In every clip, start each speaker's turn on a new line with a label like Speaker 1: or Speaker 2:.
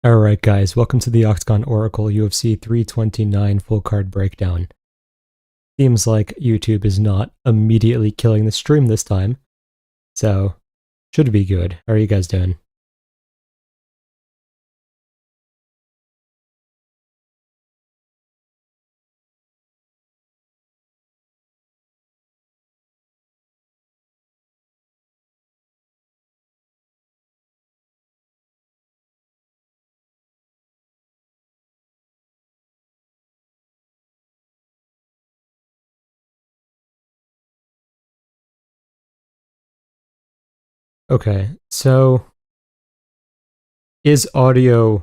Speaker 1: Alright guys, welcome to the Octagon Oracle UFC 329 full card breakdown. Seems like YouTube is not immediately killing the stream this time, so should be good. How are you guys doing? Okay, so is audio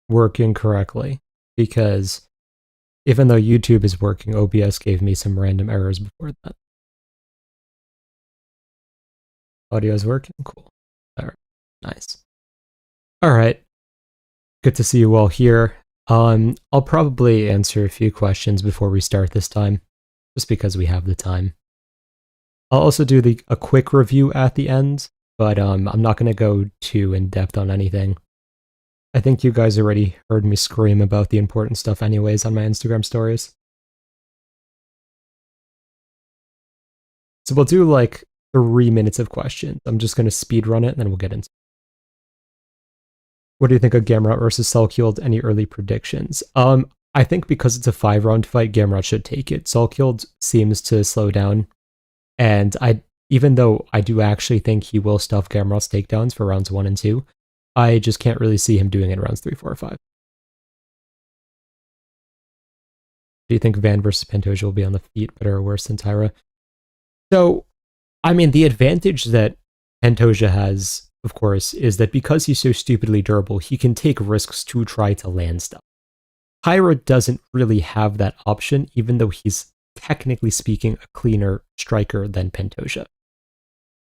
Speaker 1: working correctly? Because even though YouTube is working, OBS gave me some random errors before that. Audio is working? Cool. Alright, nice. Alright, good to see you all here. I'll probably answer a few questions before we start this time, just because we have the time. I'll also do a quick review at the end, but I'm not going to go too in-depth on anything. I think you guys already heard me scream about the important stuff anyways on my Instagram stories. So we'll do like 3 minutes of questions. I'm just going to speed run it and then we'll get into it. What do you think of Gamrot versus Salkeld? Any early predictions? I think because it's a 5-round fight, Gamrot should take it. Salkeld seems to slow down, and even though I do actually think he will stuff Gamrot's takedowns for rounds 1 and 2, I just can't really see him doing it in rounds 3, 4, or 5. Do you think Van versus Pantoja will be on the feet better or worse than Tyra? So, I mean, the advantage that Pantoja has, of course, is that because he's so stupidly durable, he can take risks to try to land stuff. Tyra doesn't really have that option, even though he's technically speaking a cleaner striker than Pantoja.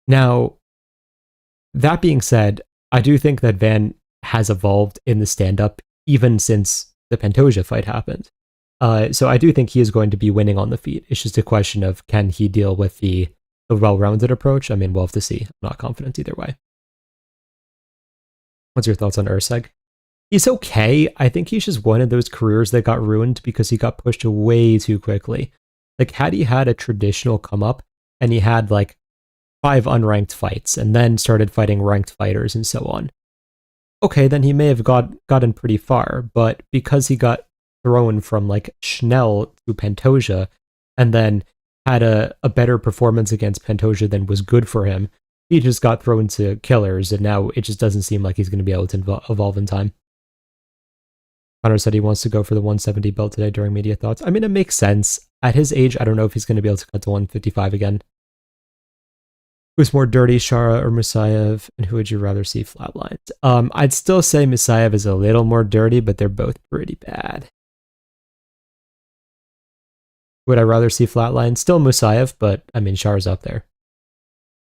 Speaker 1: Now, that being said, I do think that Van has evolved in the stand-up even since the Pantoja fight happened. So I do think he is going to be winning on the feet. It's just a question of can he deal with the well-rounded approach? I mean, we'll have to see. I'm not confident either way. What's your thoughts on Urseg? He's okay. I think he's just one of those careers that got ruined because he got pushed way too quickly. Like, had he had a traditional come up and he had like 5 unranked fights and then started fighting ranked fighters and so on, okay, then he may have gotten pretty far. But because he got thrown from like Schnell to Pantoja and then had a better performance against Pantoja than was good for him, he just got thrown to killers, and now it just doesn't seem like he's going to be able to evolve in time. Conor said he wants to go for the 170 belt today during media thoughts. I mean, it makes sense. At his age, I don't know if he's going to be able to cut to 155 again. Who's more dirty, Shara or Musayev? And who would you rather see flatlines? I'd still say Musayev is a little more dirty, but they're both pretty bad. Would I rather see flatlines? Still Musayev, but I mean, Shara's up there.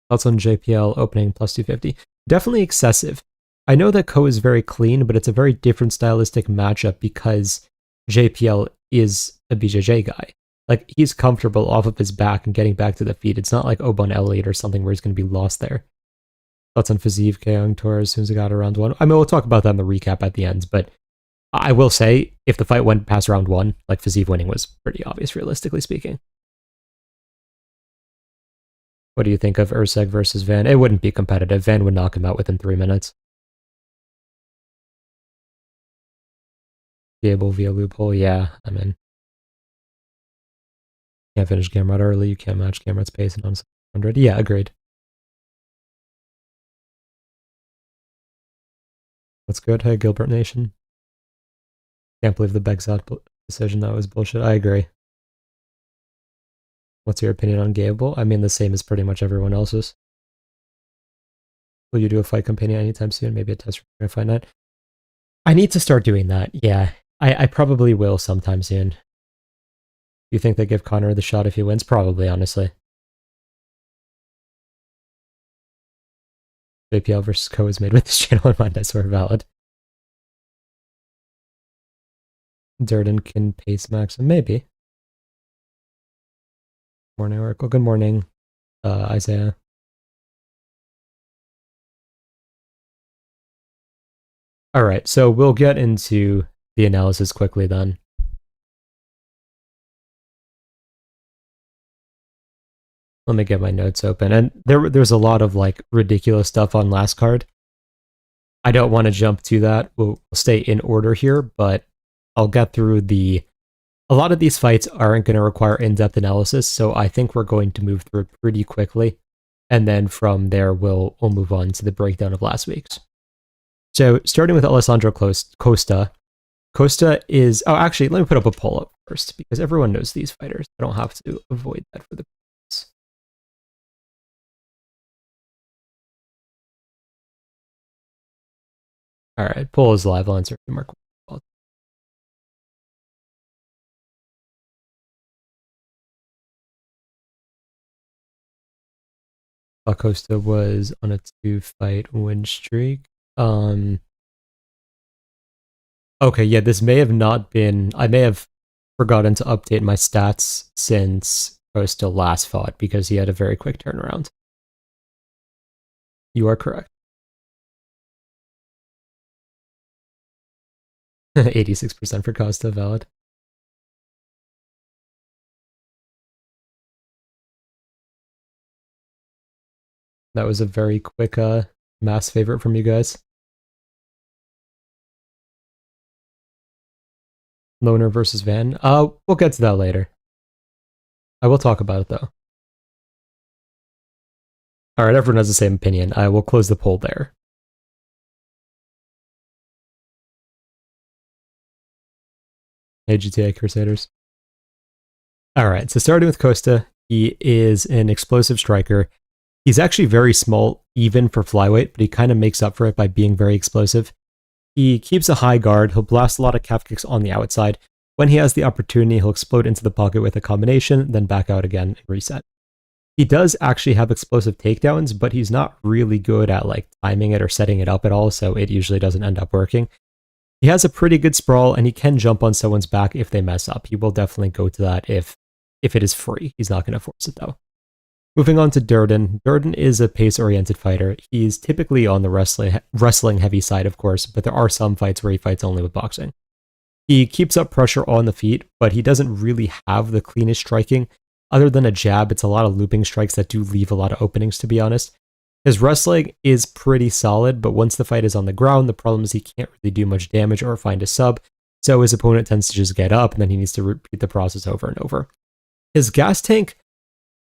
Speaker 1: Thoughts on JPL opening plus 250? Definitely excessive. I know that Ko is very clean, but it's a very different stylistic matchup because JPL is a BJJ guy. Like, he's comfortable off of his back and getting back to the feet. It's not like Obon Elliott or something where he's going to be lost there. Thoughts on Fazeev KOing Torres as soon as he got around 1? I mean, we'll talk about that in the recap at the end, but I will say, if the fight went past round 1, like, Fazeev winning was pretty obvious, realistically speaking. What do you think of Urseg versus Van? It wouldn't be competitive. Van would knock him out within 3 minutes. Able via loophole, yeah, I'm in. Can't finish Gamrot early, you can't match Gamrot's pace and on 700. Yeah, agreed. What's good? Hey, Gilbert Nation. Can't believe the Begzad decision. That was bullshit. I agree. What's your opinion on Gable? I mean, the same as pretty much everyone else's. Will you do a fight companion anytime soon? Maybe a test for Fight Night? I need to start doing that, yeah. I probably will sometime soon. Do you think they give Conor the shot if he wins? Probably, honestly. JPL versus Ko is made with this channel in mind, I swear, valid. Durden can pace max, maybe. Morning, Oracle. Good morning, Isaiah. All right, so we'll get into the analysis quickly then. Let me get my notes open. And there's a lot of like ridiculous stuff on last card. I don't want to jump to that. We'll stay in order here, but I'll get through the. A lot of these fights aren't going to require in-depth analysis, so I think we're going to move through it pretty quickly, and then from there we'll move on to the breakdown of last week's. So starting with Alessandro Costa. Costa is. Oh, actually, let me put up a poll up first because everyone knows these fighters. I don't have to avoid that for the. All right, poll is live. I'll answer more questions. Acosta was on a 2-fight win streak. Okay, yeah, this may have not been. I may have forgotten to update my stats since Costa last fought because he had a very quick turnaround. You are correct. 86% for Costa, valid. That was a very quick mass favorite from you guys. Loner versus Van. We'll get to that later. I will talk about it though. All right, everyone has the same opinion. I will close the poll there. Hey, GTA Crusaders. All right, so starting with Costa, he is an explosive striker. He's actually very small, even for flyweight, but he kind of makes up for it by being very explosive. He keeps a high guard. He'll blast a lot of calf kicks on the outside. When he has the opportunity, he'll explode into the pocket with a combination, then back out again and reset. He does actually have explosive takedowns, but he's not really good at like timing it or setting it up at all, so it usually doesn't end up working. He has a pretty good sprawl, and he can jump on someone's back if they mess up. He will definitely go to that if it is free. He's not going to force it though. Moving on to Durden. Durden is a pace-oriented fighter. He's typically on the wrestling heavy side, of course, but there are some fights where he fights only with boxing. He keeps up pressure on the feet, but he doesn't really have the cleanest striking. Other than a jab, it's a lot of looping strikes that do leave a lot of openings, to be honest. His wrestling is pretty solid, but once the fight is on the ground, the problem is he can't really do much damage or find a sub, so his opponent tends to just get up, and then he needs to repeat the process over and over. His gas tank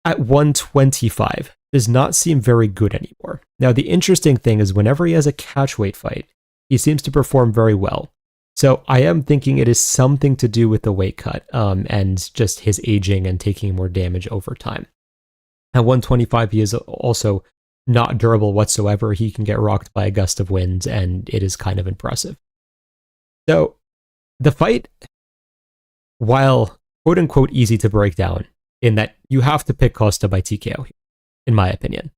Speaker 1: at 125 does not seem very good anymore. Now, the interesting thing is whenever he has a catchweight fight, he seems to perform very well. So I am thinking it is something to do with the weight cut and just his aging and taking more damage over time. At 125, he is also not durable whatsoever. He can get rocked by a gust of wind, and it is kind of impressive. So the fight, while quote-unquote easy to break down, in that you have to pick Costa by TKO, in my opinion.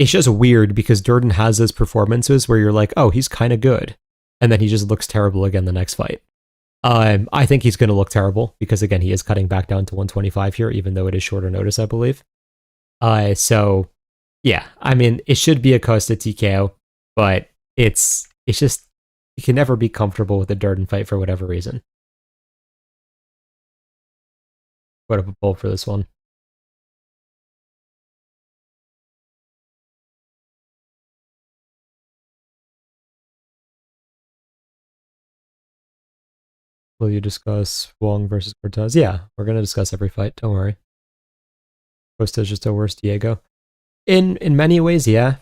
Speaker 1: It's just weird because Durden has those performances where you're like, oh, he's kind of good. And then he just looks terrible again the next fight. I think he's going to look terrible because, again, he is cutting back down to 125 here, even though it is shorter notice, I believe. So, yeah, I mean, it should be a Costa TKO, but it's just, you can never be comfortable with a Durden fight for whatever reason. Put up a poll for this one. Will you discuss Wong versus Cortez? Yeah, we're going to discuss every fight. Don't worry. Costa's just a worse Diego. In many ways, yeah.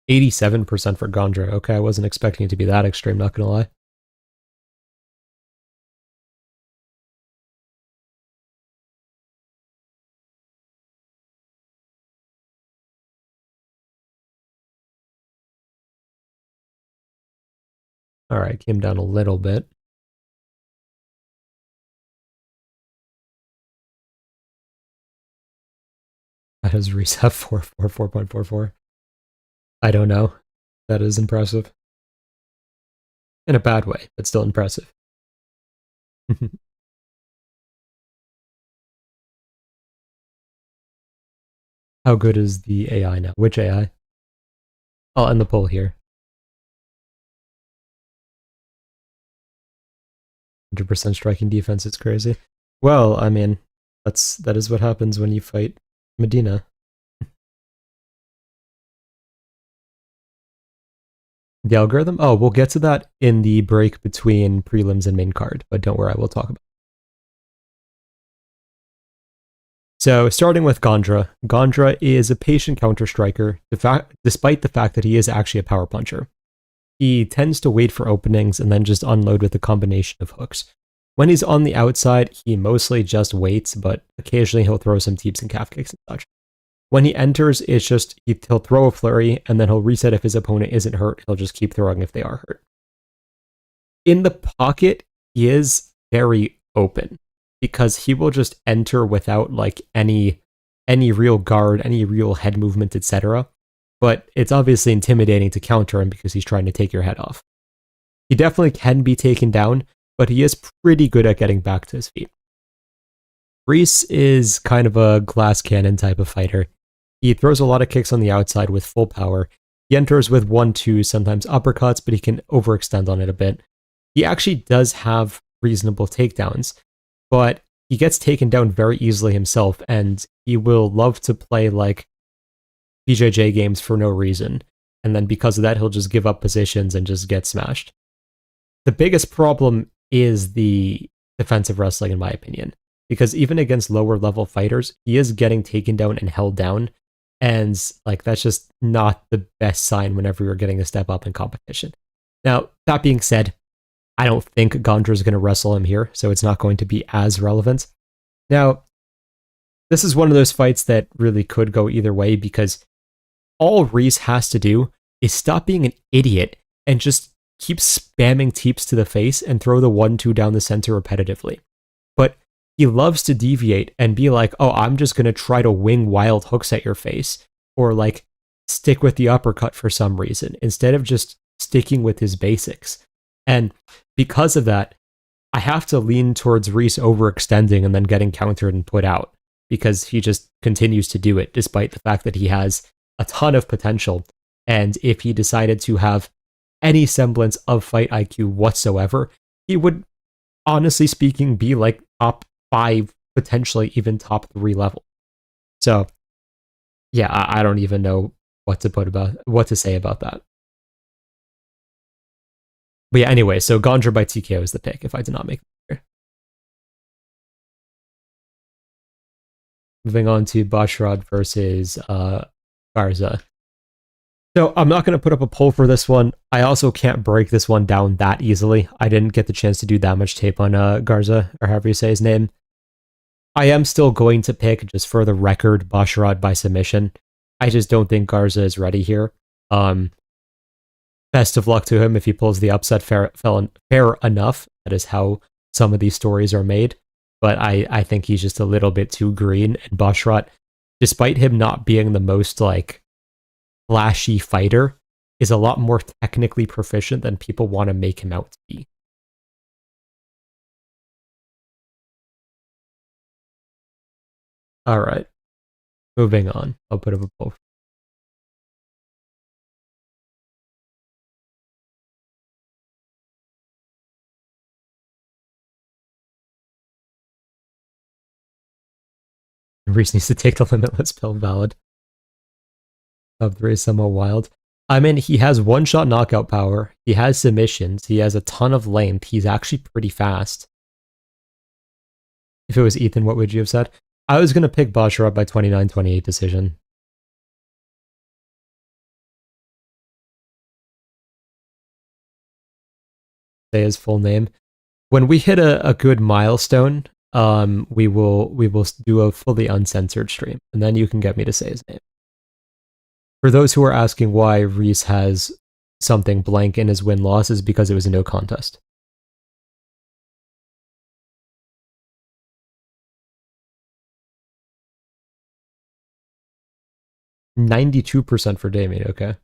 Speaker 1: %87% for Gondra. Okay, I wasn't expecting it to be that extreme, not gonna lie. Alright, came down a little bit. That is reset 4.44. I don't know. That is impressive. In a bad way, but still impressive. How good is the AI now? Which AI? I'll end the poll here. 100% striking defense, it's crazy. Well, I mean, that is what happens when you fight Medina. The algorithm? Oh, we'll get to that in the break between prelims and main card, but don't worry, we'll talk about it. So, starting with Gondra. Gondra is a patient counter striker, despite the fact that he is actually a power puncher. He tends to wait for openings and then just unload with a combination of hooks. When he's on the outside, he mostly just waits, but occasionally he'll throw some teeps and calf kicks and such. When he enters, it's just he'll throw a flurry and then he'll reset if his opponent isn't hurt. He'll just keep throwing if they are hurt. In the pocket, he is very open because he will just enter without like any real guard, any real head movement, etc. But it's obviously intimidating to counter him because he's trying to take your head off. He definitely can be taken down, but he is pretty good at getting back to his feet. Reese is kind of a glass cannon type of fighter. He throws a lot of kicks on the outside with full power. He enters with 1-2, sometimes uppercuts, but he can overextend on it a bit. He actually does have reasonable takedowns, but he gets taken down very easily himself, and he will love to play like BJJ games for no reason. And then because of that, he'll just give up positions and just get smashed. The biggest problem is the defensive wrestling, in my opinion, because even against lower level fighters, he is getting taken down and held down. And like that's just not the best sign whenever you're getting a step up in competition. Now, that being said, I don't think Gondra is going to wrestle him here, so it's not going to be as relevant. Now, this is one of those fights that really could go either way because all Reese has to do is stop being an idiot and just keep spamming teeps to the face and throw the 1-2 down the center repetitively. But he loves to deviate and be like, oh, I'm just going to try to wing wild hooks at your face or like stick with the uppercut for some reason instead of just sticking with his basics. And because of that, I have to lean towards Reese overextending and then getting countered and put out because he just continues to do it despite the fact that he has a ton of potential. And if he decided to have any semblance of fight IQ whatsoever, he would, honestly speaking, be like top 5, potentially even top 3 level. So, yeah, I don't even know what to say about that. But yeah, anyway, so Gondra by TKO is the pick if I did not make it clear. Moving on to Basharad versus Garza. So I'm not going to put up a poll for this one. I also can't break this one down that easily. I didn't get the chance to do that much tape on Garza, or however you say his name. I am still going to pick, just for the record, Basharad by submission. I just don't think Garza is ready here. Best of luck to him if he pulls the upset fair enough. That is how some of these stories are made. But I think he's just a little bit too green. And Basharad, despite him not being the most like flashy fighter, is a lot more technically proficient than people want to make him out to be. All right, moving on. I'll put up a poll. Reese needs to take the limitless pill. Valid. Top 3 is somewhat wild. I mean, he has one-shot knockout power. He has submissions. He has a ton of length. He's actually pretty fast. If it was Ethan, what would you have said? I was going to pick Basharab by 29-28 decision. Say his full name. When we hit a good milestone, we will do a fully uncensored stream, and then you can get me to say his name. For those who are asking why Reese has something blank in his win-loss, is because it was a no contest. %92 for Damien, okay.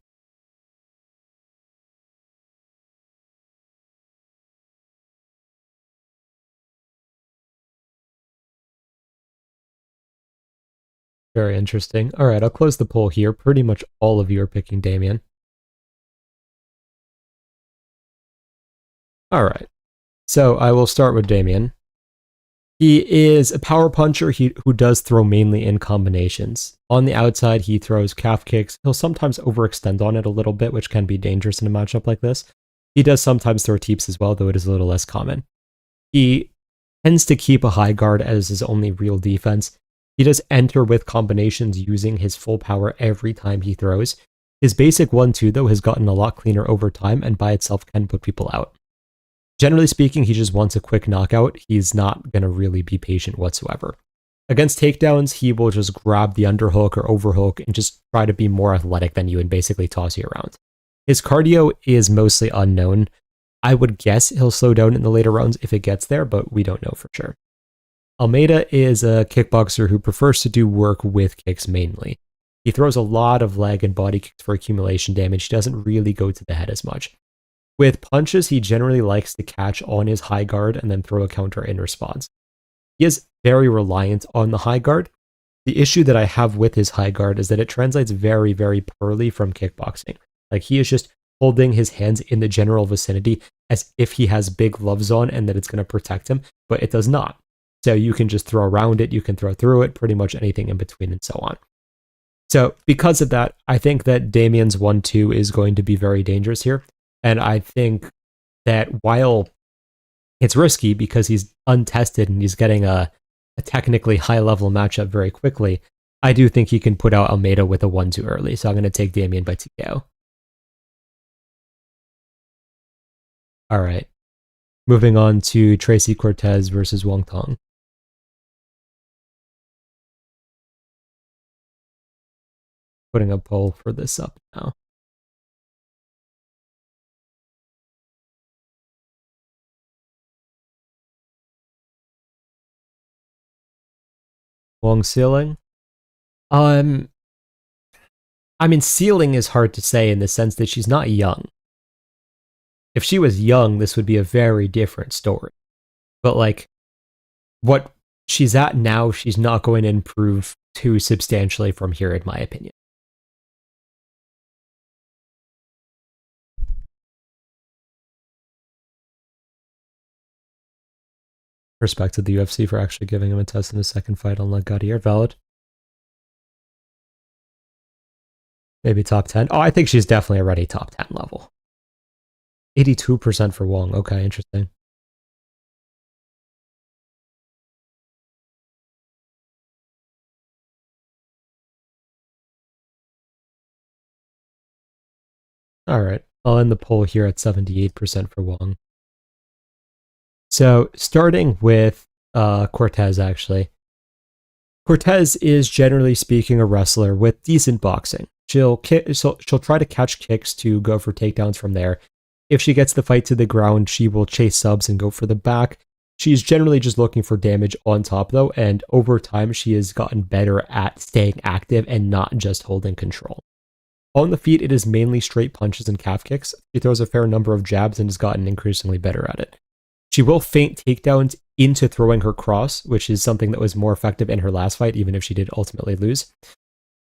Speaker 1: Very interesting. All right, I'll close the poll here. Pretty much all of you are picking Damien. All right. So I will start with Damien. He is a power puncher who does throw mainly in combinations. On the outside, he throws calf kicks. He'll sometimes overextend on it a little bit, which can be dangerous in a matchup like this. He does sometimes throw teeps as well, though it is a little less common. He tends to keep a high guard as his only real defense. He does enter with combinations using his full power every time he throws. His basic 1-2, though, has gotten a lot cleaner over time and by itself can put people out. Generally speaking, he just wants a quick knockout. He's not going to really be patient whatsoever. Against takedowns, he will just grab the underhook or overhook and just try to be more athletic than you and basically toss you around. His cardio is mostly unknown. I would guess he'll slow down in the later rounds if it gets there, but we don't know for sure. Almeida is a kickboxer who prefers to do work with kicks mainly. He throws a lot of leg and body kicks for accumulation damage. He doesn't really go to the head as much. With punches, he generally likes to catch on his high guard and then throw a counter in response. He is very reliant on the high guard. The issue that I have with his high guard is that it translates very, very poorly from kickboxing. Like, he is just holding his hands in the general vicinity as if he has big gloves on and that it's going to protect him, but it does not. So you can just throw around it, you can throw through it, pretty much anything in between and so on. So because of that, I think that Damien's 1-2 is going to be very dangerous here. And I think that while it's risky because he's untested and he's getting a technically high-level matchup very quickly, I do think he can put out Almeida with a 1-2 early. So I'm going to take Damien by TKO. All right. Moving on to Tracy Cortez versus Wong Tong. Putting a poll for this up now. Wong ceiling? I mean, ceiling is hard to say in the sense that she's not young. If she was young, this would be a very different story. But like, what she's at now, she's not going to improve too substantially from here, in my opinion. Respect to the UFC for actually giving him a test in his second fight, unlike Gaudier. Valid. Maybe top 10. Oh, I think she's definitely already top 10 level. 82% for Wong. Okay, interesting. All right, I'll end the poll here at 78% for Wong. So starting with Cortez, actually. Cortez is generally speaking a wrestler with decent boxing. She'll try to catch kicks to go for takedowns from there. If she gets the fight to the ground, she will chase subs and go for the back. She's generally just looking for damage on top, though, and over time, she has gotten better at staying active and not just holding control. On the feet, it is mainly straight punches and calf kicks. She throws a fair number of jabs and has gotten increasingly better at it. She will feint takedowns into throwing her cross, which is something that was more effective in her last fight, even if she did ultimately lose.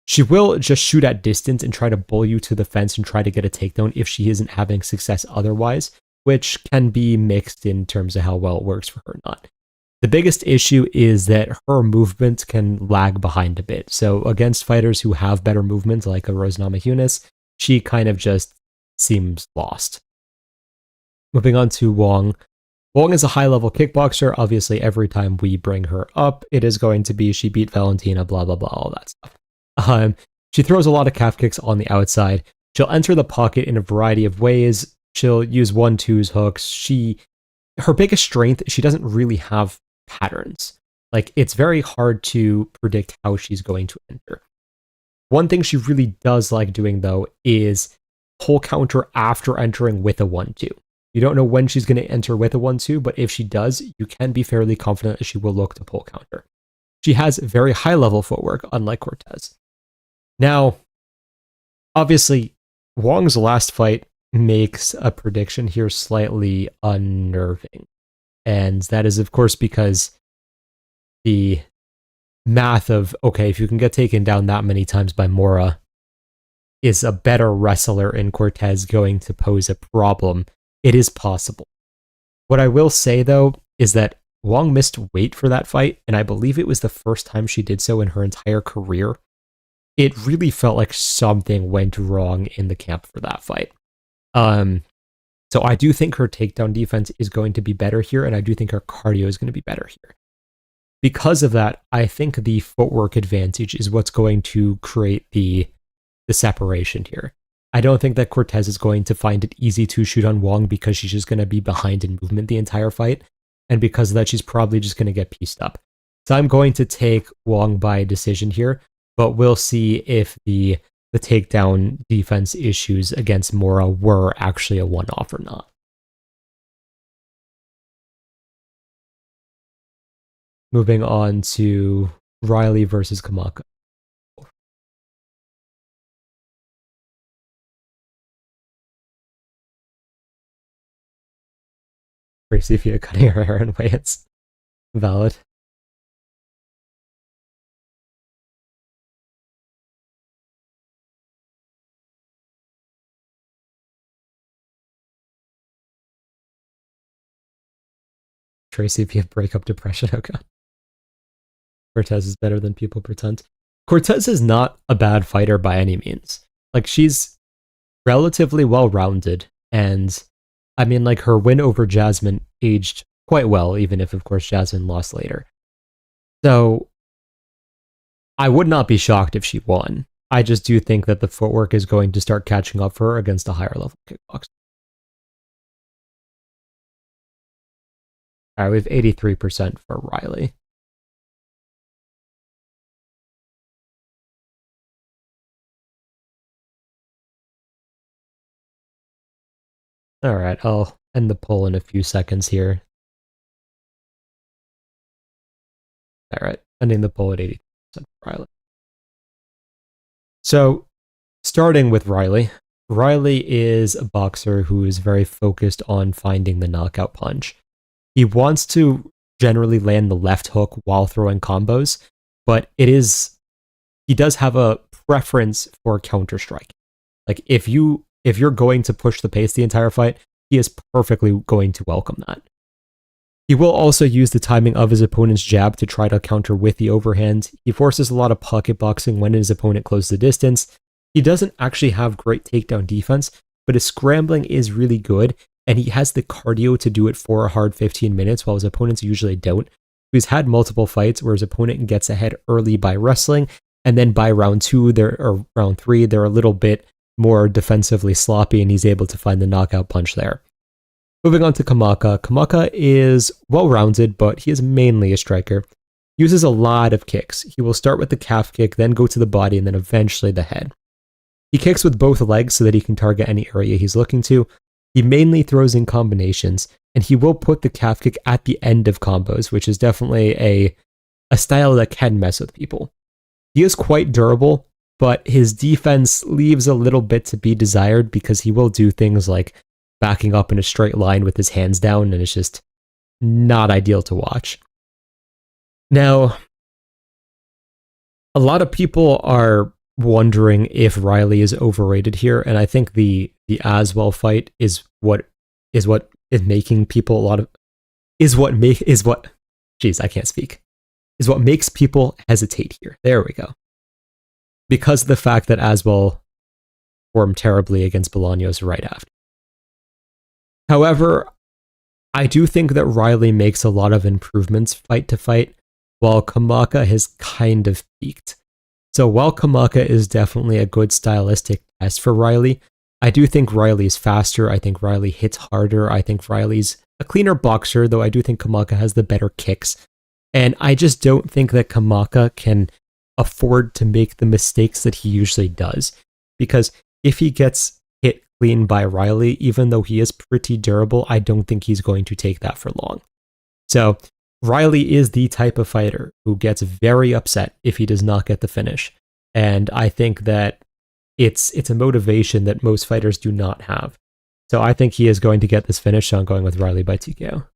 Speaker 1: She will just shoot at distance and try to bull you to the fence and try to get a takedown if she isn't having success otherwise, which can be mixed in terms of how well it works for her or not. The biggest issue is that her movement can lag behind a bit. So against fighters who have better movement, like a Rose Namajunas, she kind of just seems lost. Moving on to Wong. Wong is a high-level kickboxer. Obviously, every time we bring her up, it is going to be she beat Valentina, blah, blah, blah, all that stuff. She throws a lot of calf kicks on the outside. She'll enter the pocket in a variety of ways. She'll use 1-2s, hooks. Her biggest strength, she doesn't really have patterns. Like, it's very hard to predict how she's going to enter. One thing she really does like doing, though, is pull counter after entering with a 1-2. You don't know when she's going to enter with a 1-2, but if she does, you can be fairly confident that she will look to pull counter. She has very high-level footwork, unlike Cortez. Now, obviously, Wong's last fight makes a prediction here slightly unnerving. And that is, of course, because the math of, okay, if you can get taken down that many times by Mora, is a better wrestler in Cortez going to pose a problem? It is possible. What I will say, though, is that Wong missed weight for that fight, and I believe it was the first time she did so in her entire career. It really felt like something went wrong in the camp for that fight. So I do think her takedown defense is going to be better here, and I do think her cardio is going to be better here. Because of that, I think the footwork advantage is what's going to create the separation here. I don't think that Cortez is going to find it easy to shoot on Wong because she's just going to be behind in movement the entire fight. And because of that, she's probably just going to get pieced up. So I'm going to take Wong by decision here, but we'll see if the takedown defense issues against Mora were actually a one-off or not. Moving on to Riley versus Kamaka. Tracy Via cutting her hair in weights. Valid. Tracy Via breakup depression. Oh god. Cortez is better than people pretend. Cortez is not a bad fighter by any means. Like, she's relatively well-rounded, and I mean, like, her win over Jasmine aged quite well, even if, of course, Jasmine lost later. So, I would not be shocked if she won. I just do think that the footwork is going to start catching up for her against a higher level kickboxer. All right, we have 83% for Riley. All right, I'll end the poll in a few seconds here. All right, ending the poll at 80% for Riley. So, starting with Riley, Riley is a boxer who is very focused on finding the knockout punch. He wants to generally land the left hook while throwing combos, but he does have a preference for counter strike. Like, if you're going to push the pace the entire fight, he is perfectly going to welcome that. He will also use the timing of his opponent's jab to try to counter with the overhand. He forces a lot of pocket boxing when his opponent closes the distance. He doesn't actually have great takedown defense, but his scrambling is really good, and he has the cardio to do it for a hard 15 minutes, while his opponents usually don't. He's had multiple fights where his opponent gets ahead early by wrestling, and then by round 2 or round 3, they're a little bit more defensively sloppy, and he's able to find the knockout punch there. Moving on to Kamaka. Kamaka is well-rounded, but he is mainly a striker. He uses a lot of kicks. He will start with the calf kick, then go to the body, and then eventually the head. He kicks with both legs so that he can target any area he's looking to. He mainly throws in combinations, and he will put the calf kick at the end of combos, which is definitely a style that can mess with people. He is quite durable, but his defense leaves a little bit to be desired because he will do things like backing up in a straight line with his hands down, and it's just not ideal to watch. Now, a lot of people are wondering if Riley is overrated here, and I think the Aswell fight is what is making people what makes people hesitate here. There we go. Because of the fact that Aswell performed terribly against Bolaños right after. However, I do think that Riley makes a lot of improvements fight to fight, while Kamaka has kind of peaked. So while Kamaka is definitely a good stylistic test for Riley, I do think Riley's faster, I think Riley hits harder, I think Riley's a cleaner boxer, though I do think Kamaka has the better kicks. And I just don't think that Kamaka can afford to make the mistakes that he usually does. Because if he gets hit clean by Riley, even though he is pretty durable, I don't think he's going to take that for long. So Riley is the type of fighter who gets very upset if he does not get the finish. And I think that it's a motivation that most fighters do not have. So I think he is going to get this finish, so I'm going with Riley by TKO.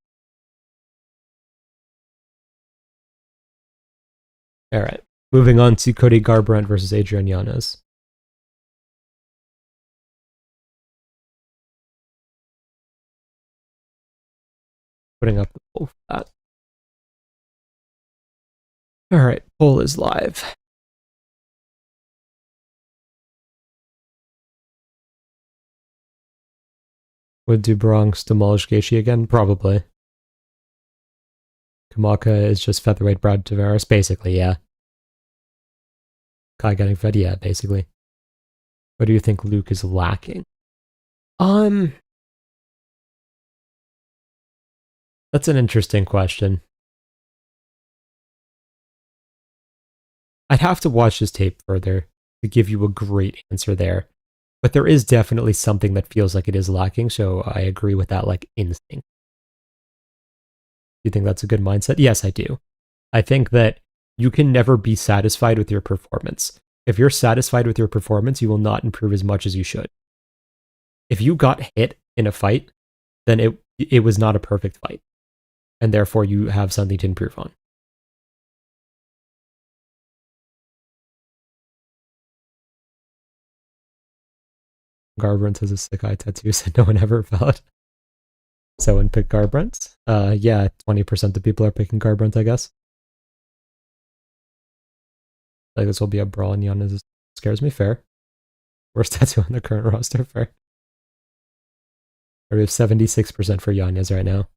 Speaker 1: All right. Moving on to Cody Garbrandt versus Adrian Yanez. Putting up the poll for that. All right. Poll is live. Would do Bronx demolish Gaethje again? Probably. Kamaka is just featherweight Brad Tavares? Basically, yeah. Kai getting fed? Yeah, basically. What do you think Luke is lacking? That's an interesting question. I'd have to watch his tape further to give you a great answer there. But there is definitely something that feels like it is lacking, so I agree with that, like, instinct. Do you think that's a good mindset? Yes, I do. I think that you can never be satisfied with your performance. If you're satisfied with your performance, you will not improve as much as you should. If you got hit in a fight, then it was not a perfect fight. And therefore you have something to improve on. Garbrandt has a sick eye tattoo, so no one ever felt. Someone picked Garbrandt? Yeah, 20% of people are picking Garbrandt, I guess. Like, this will be a brawl and Yanez scares me. Fair. Worst tattoo on the current roster. Fair. We have 76% for Yanez right now.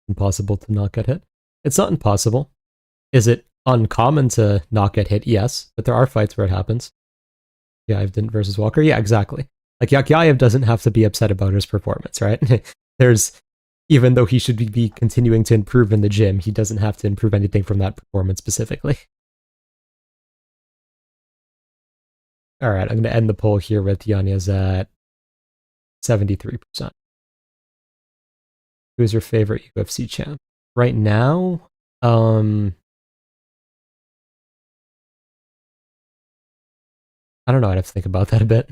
Speaker 1: Impossible to not get hit. It's not impossible. Is it uncommon to not get hit? Yes, but there are fights where it happens. Yakyaev didn't versus Walker? Yeah, exactly. Like, Yakyaev doesn't have to be upset about his performance, right? Even though he should be continuing to improve in the gym, he doesn't have to improve anything from that performance specifically. All right, I'm going to end the poll here with Yanez at 73%. Who's your favorite UFC champ? Right now, I don't know. I'd have to think about that a bit.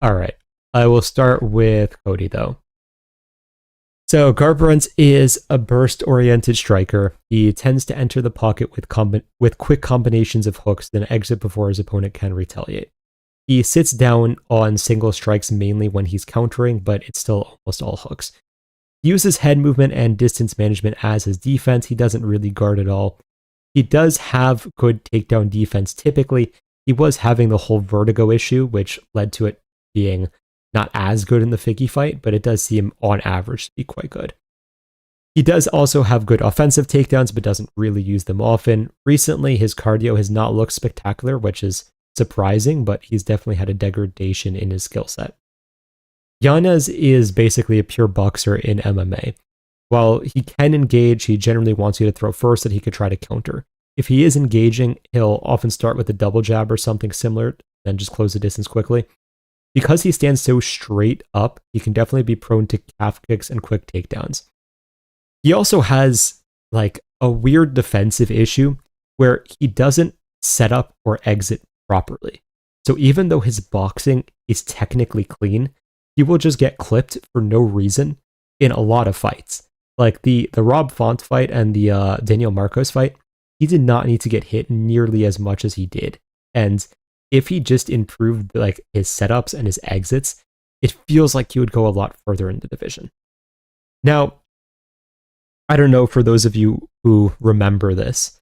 Speaker 1: All right. I will start with Cody, though. So Garbrandt is a burst-oriented striker. He tends to enter the pocket with quick combinations of hooks, then exit before his opponent can retaliate. He sits down on single strikes mainly when he's countering, but it's still almost all hooks. He uses head movement and distance management as his defense. He doesn't really guard at all. He does have good takedown defense typically. He was having the whole vertigo issue, which led to it being not as good in the Figgy fight, but it does seem on average to be quite good. He does also have good offensive takedowns, but doesn't really use them often. Recently, his cardio has not looked spectacular, which is surprising, but he's definitely had a degradation in his skill set. Yanez is basically a pure boxer in MMA. While he can engage, he generally wants you to throw first that he could try to counter. If he is engaging, he'll often start with a double jab or something similar, then just close the distance quickly. Because he stands so straight up, he can definitely be prone to calf kicks and quick takedowns. He also has like a weird defensive issue where he doesn't set up or exit properly. So even though his boxing is technically clean, he will just get clipped for no reason in a lot of fights. Like the Rob Font fight and the Daniel Marcos fight, he did not need to get hit nearly as much as he did. And if he just improved like his setups and his exits, it feels like he would go a lot further in the division. Now, I don't know for those of you who remember this.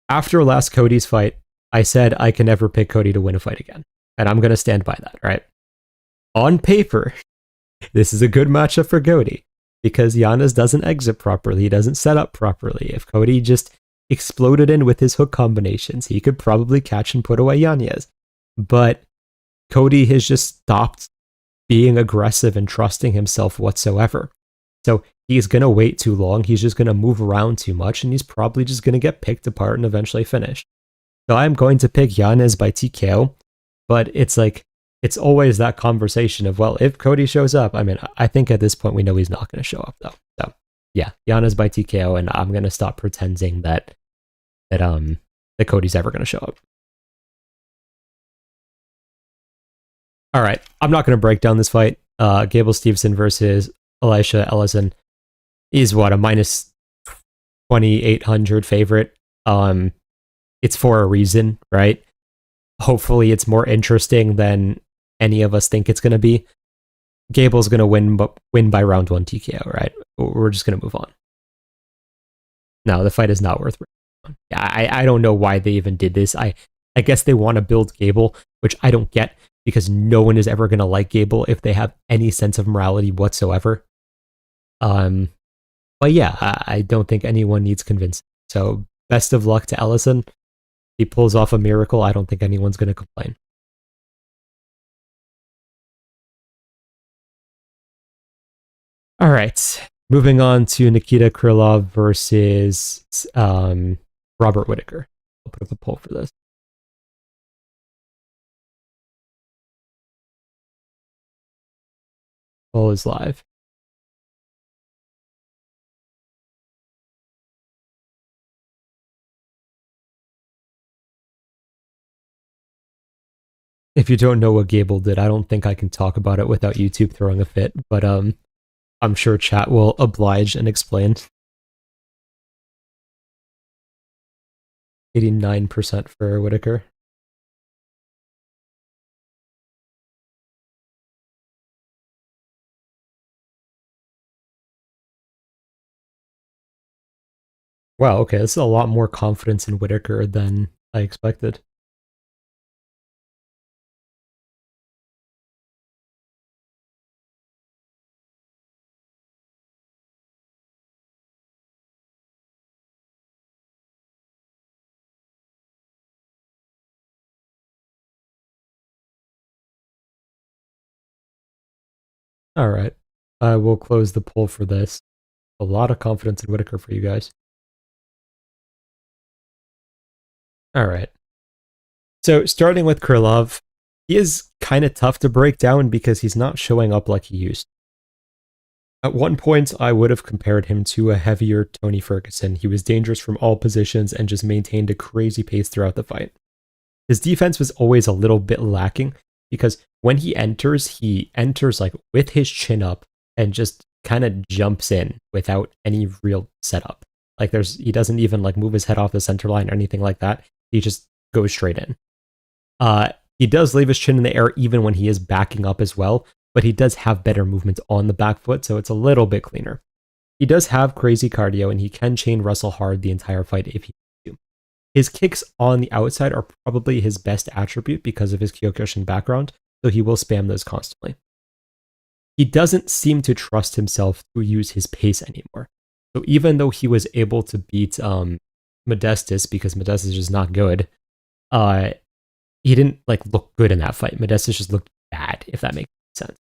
Speaker 1: After last Cody's fight, I said I can never pick Cody to win a fight again. And I'm going to stand by that, right? On paper, this is a good matchup for Cody because Yanez doesn't exit properly. He doesn't set up properly. If Cody just exploded in with his hook combinations, he could probably catch and put away Yanez. But Cody has just stopped being aggressive and trusting himself whatsoever. So he's going to wait too long. He's just going to move around too much, and he's probably just going to get picked apart and eventually finish. So I'm going to pick Yanez by TKO, but it's like, it's always that conversation of, well, if Cody shows up, I mean, I think at this point we know he's not going to show up though. So yeah, Yanez by TKO, and I'm going to stop pretending that Cody's ever going to show up. All right, I'm not going to break down this fight. Gable Stevenson versus Elisha Ellison. He's what, a minus 2,800 favorite. It's for a reason, right? Hopefully it's more interesting than any of us think it's going to be. Gable's going to win by round 1 TKO, right? We're just going to move on. No, the fight is not worth it. I don't know why they even did this. I guess they want to build Gable, which I don't get, because no one is ever going to like Gable if they have any sense of morality whatsoever. But yeah, I don't think anyone needs convincing. So best of luck to Ellison. If he pulls off a miracle, I don't think anyone's going to complain. All right, moving on to Nikita Krylov versus Robert Whittaker. I'll put up a poll for this. Poll is live. If you don't know what Gable did, I don't think I can talk about it without YouTube throwing a fit, but I'm sure chat will oblige and explain. 89% for Whittaker. Wow, okay, this is a lot more confidence in Whittaker than I expected. All right, I will close the poll for this. A lot of confidence in Whittaker for you guys. All right. So starting with Krylov, he is kind of tough to break down because he's not showing up like he used. At one point, I would have compared him to a heavier Tony Ferguson. He was dangerous from all positions and just maintained a crazy pace throughout the fight. His defense was always a little bit lacking because when he enters like with his chin up and just kind of jumps in without any real setup. Like he doesn't even like move his head off the center line or anything like that. He just goes straight in. He does leave his chin in the air even when he is backing up as well, but he does have better movement on the back foot, so it's a little bit cleaner. He does have crazy cardio, and he can chain wrestle hard the entire fight if he needs to. His kicks on the outside are probably his best attribute because of his Kyokushin background, so he will spam those constantly. He doesn't seem to trust himself to use his pace anymore. So even though he was able to beat Modestus, because Modestus is just not good, he didn't like look good in that fight. Modestus just looked bad, if that makes sense.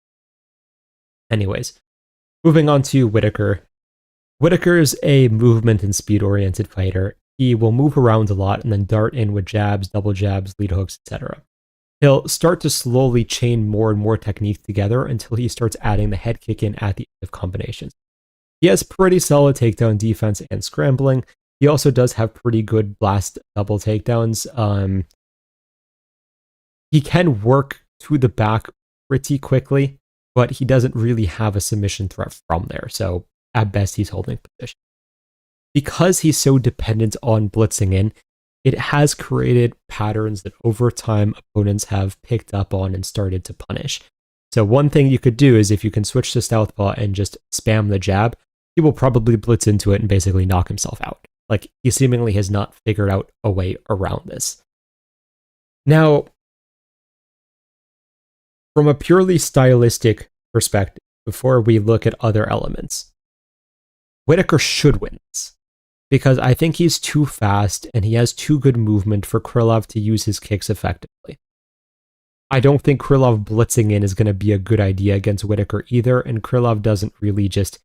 Speaker 1: Anyways, moving on to Whittaker. Whittaker is a movement and speed-oriented fighter. He will move around a lot and then dart in with jabs, double jabs, lead hooks, etc. He'll start to slowly chain more and more techniques together until he starts adding the head kick in at the end of combinations. He has pretty solid takedown defense and scrambling. He also does have pretty good blast double takedowns. He can work to the back pretty quickly, but he doesn't really have a submission threat from there. So at best, he's holding position. Because he's so dependent on blitzing in, it has created patterns that over time opponents have picked up on and started to punish. So one thing you could do is if you can switch to southpaw and just spam the jab, he will probably blitz into it and basically knock himself out. Like, he seemingly has not figured out a way around this. Now, from a purely stylistic perspective, before we look at other elements, Whittaker should win this, because I think he's too fast and he has too good movement for Krylov to use his kicks effectively. I don't think Krylov blitzing in is going to be a good idea against Whittaker either, and Krylov doesn't really just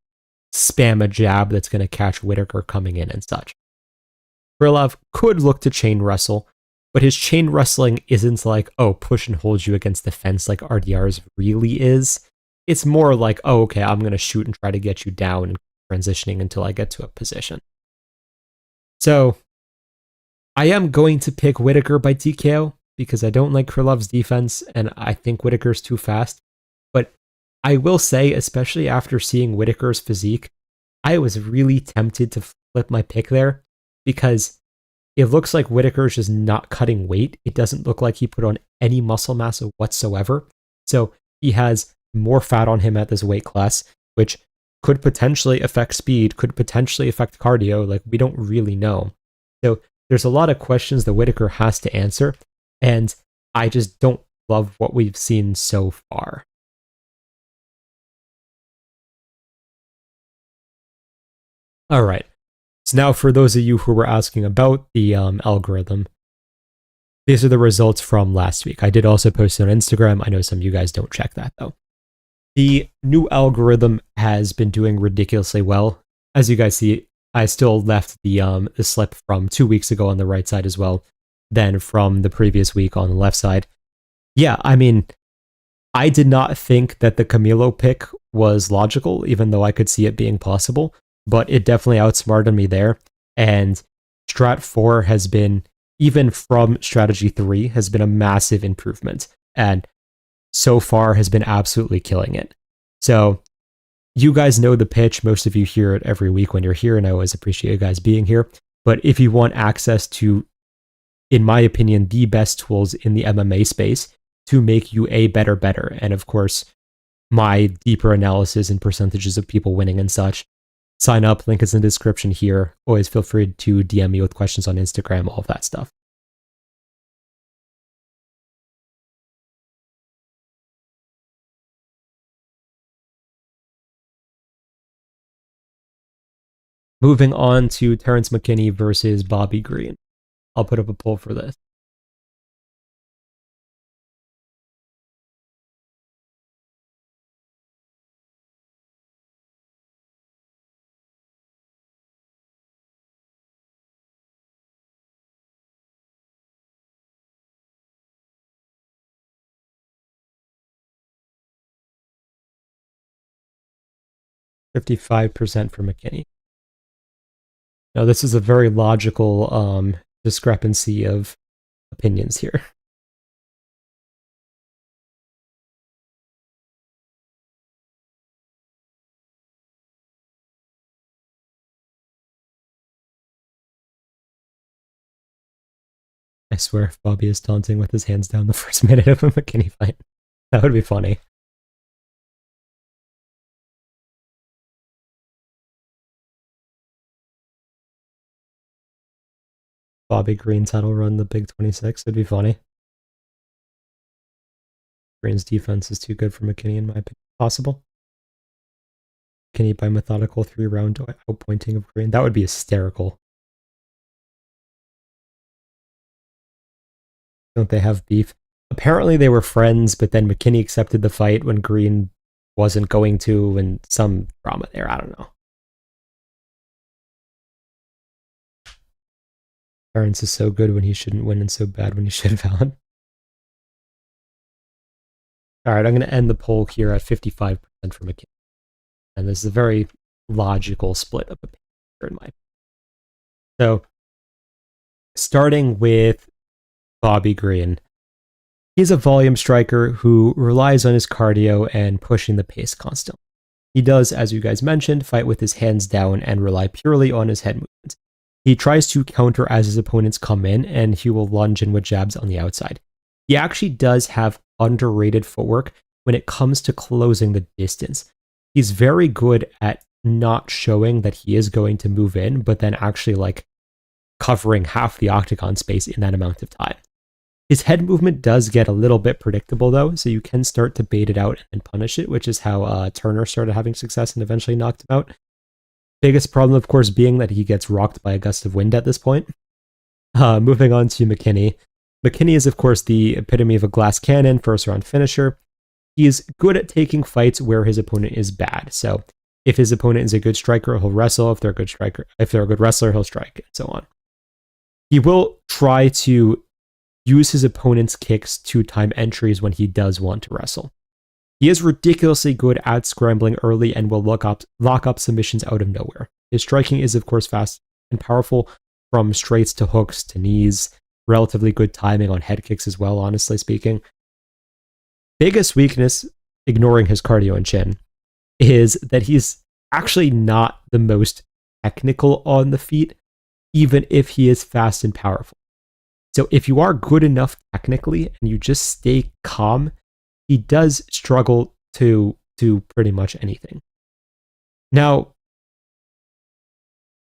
Speaker 1: spam a jab that's going to catch Whittaker coming in and such. Krylov could look to chain wrestle, but his chain wrestling isn't like, oh, push and hold you against the fence like RDR's really is. It's more like, oh, okay, I'm going to shoot and try to get you down and transitioning until I get to a position. So, I am going to pick Whittaker by TKO because I don't like Krylov's defense and I think Whittaker's too fast. But I will say, especially after seeing Whittaker's physique, I was really tempted to flip my pick there because it looks like Whitaker's just not cutting weight. It doesn't look like he put on any muscle mass whatsoever. So he has more fat on him at this weight class, which could potentially affect speed, could potentially affect cardio. Like, we don't really know. So there's a lot of questions that Whitaker has to answer, and I just don't love what we've seen so far. All right. So now for those of you who were asking about the algorithm, these are the results from last week. I did also post it on Instagram. I know some of you guys don't check that though. The new algorithm has been doing ridiculously well. As you guys see, I still left the slip from 2 weeks ago on the right side as well, then from the previous week on the left side. Yeah, I mean, I did not think that the Camilo pick was logical, even though I could see it being possible, but it definitely outsmarted me there. And Strat 4 has been, even from Strategy 3, has been a massive improvement. And so far has been absolutely killing it. So you guys know the pitch. Most of you hear it every week when you're here, and I always appreciate you guys being here. But if you want access to, in my opinion, the best tools in the MMA space to make you a better, and of course, my deeper analysis and percentages of people winning and such, sign up. Link is in the description here. Always feel free to DM me with questions on Instagram, all of that stuff. Moving on to Terrence McKinney versus Bobby Green. I'll put up a poll for this. $55% for McKinney. Now, this is a very logical discrepancy of opinions here. I swear if Bobby is taunting with his hands down the first minute of a McKinney fight, that would be funny. Bobby Green title run the Big 26, it'd be funny. Green's defense is too good for McKinney, in my opinion. Possible. McKinney by methodical 3-round outpointing of Green. That would be hysterical. Don't they have beef? Apparently they were friends, but then McKinney accepted the fight when Green wasn't going to, and some drama there. I don't know. Terrence is so good when he shouldn't win and so bad when he should have won. All right, I'm going to end the poll here at 55% for McKinney. And this is a very logical split of opinion in my opinion. So, starting with Bobby Green, he's a volume striker who relies on his cardio and pushing the pace constantly. He does, as you guys mentioned, fight with his hands down and rely purely on his head movement. He tries to counter as his opponents come in, and he will lunge in with jabs on the outside. He actually does have underrated footwork when it comes to closing the distance. He's very good at not showing that he is going to move in, but then actually like covering half the octagon space in that amount of time. His head movement does get a little bit predictable though, so you can start to bait it out and punish it, which is how Turner started having success and eventually knocked him out. Biggest problem, of course, being that he gets rocked by a gust of wind at this point. Moving on to McKinney. McKinney is, of course, the epitome of a glass cannon, first-round finisher. He is good at taking fights where his opponent is bad. So if his opponent is a good striker, he'll wrestle. If they're a good wrestler, he'll strike, and so on. He will try to use his opponent's kicks to time entries when he does want to wrestle. He is ridiculously good at scrambling early and will lock up submissions out of nowhere. His striking is, of course, fast and powerful, from straights to hooks to knees. Relatively good timing on head kicks as well, honestly speaking. Biggest weakness, ignoring his cardio and chin, is that he's actually not the most technical on the feet, even if he is fast and powerful. So if you are good enough technically and you just stay calm, he does struggle to do pretty much anything. Now,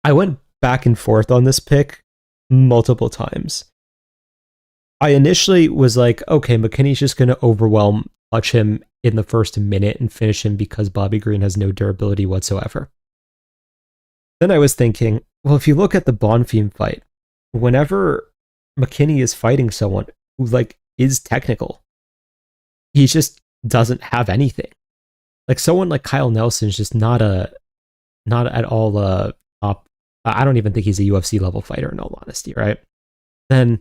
Speaker 1: I went back and forth on this pick multiple times. I initially was like, okay, McKinney's just going to overwhelm, touch him in the first minute and finish him because Bobby Green has no durability whatsoever. Then I was thinking, well, if you look at the Bonfim fight, whenever McKinney is fighting someone who like is technical, he just doesn't have anything. Like someone like Kyle Nelson's just not at all a top. I don't even think he's a UFC level fighter in all honesty, right? Then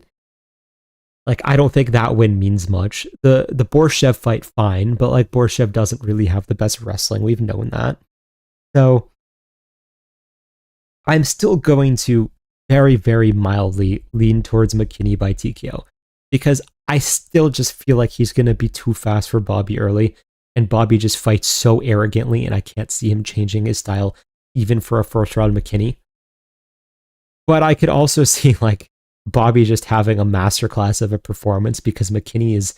Speaker 1: like I don't think that win means much. The Borshev fight, fine, but like Borshev doesn't really have the best wrestling. We've known that. So I'm still going to very, very mildly lean towards McKinney by TKO because I still just feel like he's going to be too fast for Bobby early, and Bobby just fights so arrogantly, and I can't see him changing his style even for a first round McKinney. But I could also see like Bobby just having a masterclass of a performance because McKinney is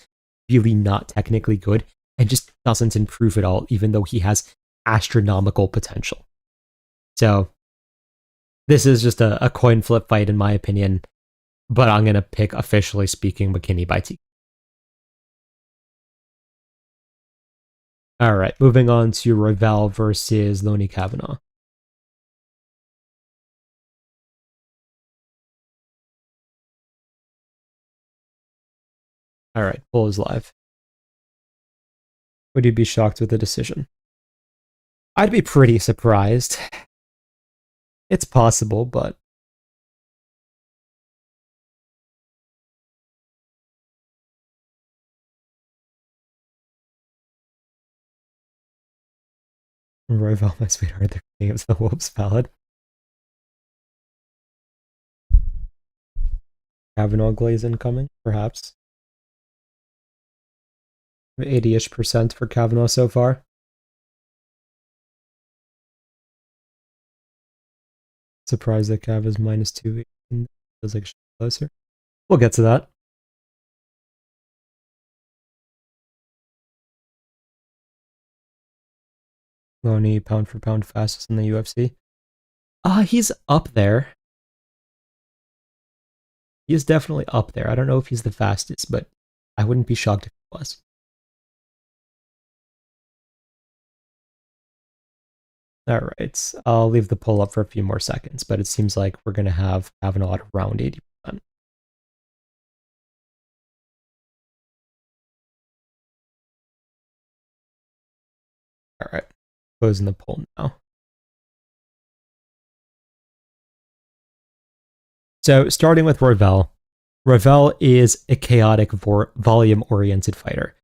Speaker 1: really not technically good and just doesn't improve at all, even though he has astronomical potential. So this is just a coin flip fight in my opinion, but I'm going to pick, officially speaking, McKinney by TKO. All right, moving on to Royval versus Loney Kavanaugh. All right, poll is live. Would you be shocked with the decision? I'd be pretty surprised. It's possible, but Royval, my sweetheart, the king of the wolves ballad. Kavanaugh glaze incoming, perhaps. 80-ish% for Kavanaugh so far. Surprised that Cav is -2. Feels like closer. We'll get to that. Loney, pound for pound fastest in the UFC. He's up there. He is definitely up there. I don't know if he's the fastest, but I wouldn't be shocked if he was. All right, I'll leave the poll up for a few more seconds, but it seems like we're going to have Kavanaugh at around 80%. All right, closing the poll now. So starting with Royval. Royval is a chaotic, volume-oriented fighter.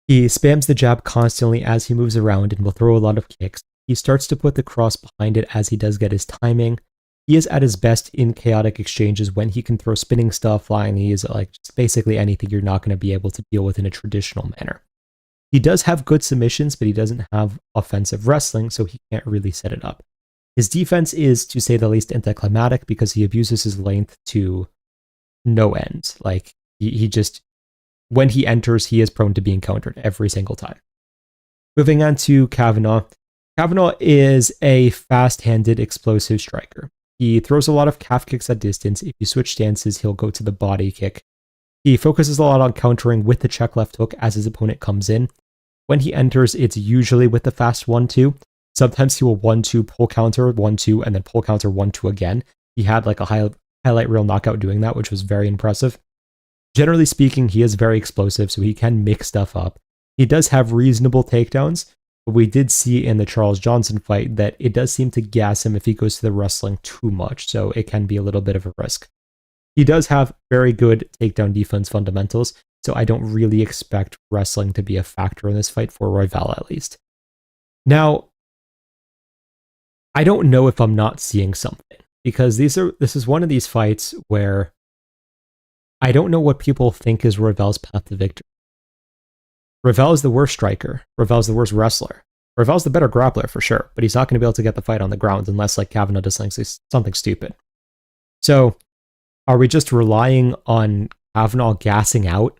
Speaker 1: He spams the jab constantly as he moves around and will throw a lot of kicks. He starts to put the cross behind it as he does get his timing. He is at his best in chaotic exchanges when he can throw spinning stuff, flying knees, like just basically anything you're not going to be able to deal with in a traditional manner. He does have good submissions, but he doesn't have offensive wrestling, so he can't really set it up. His defense is, to say the least, anticlimactic because he abuses his length to no end. Like, he just, when he enters, he is prone to being countered every single time. Moving on to Kavanaugh. Kavanaugh is a fast-handed, explosive striker. He throws a lot of calf kicks at distance. If you switch stances, he'll go to the body kick. He focuses a lot on countering with the check left hook as his opponent comes in. When he enters, it's usually with the fast 1-2. Sometimes he will 1-2, pull counter, 1-2, and then pull counter 1-2 again. He had like a highlight reel knockout doing that, which was very impressive. Generally speaking, he is very explosive, so he can mix stuff up. He does have reasonable takedowns, but we did see in the Charles Johnson fight that it does seem to gas him if he goes to the wrestling too much, so it can be a little bit of a risk. He does have very good takedown defense fundamentals, so I don't really expect wrestling to be a factor in this fight for Royval at least. Now, I don't know if I'm not seeing something, because this is one of these fights where I don't know what people think is Royval's path to victory. Royval is the worst striker. Royval is the worst wrestler. Royval's the better grappler for sure, but he's not going to be able to get the fight on the ground unless like Kavanaugh does something stupid. So are we just relying on Kavanaugh gassing out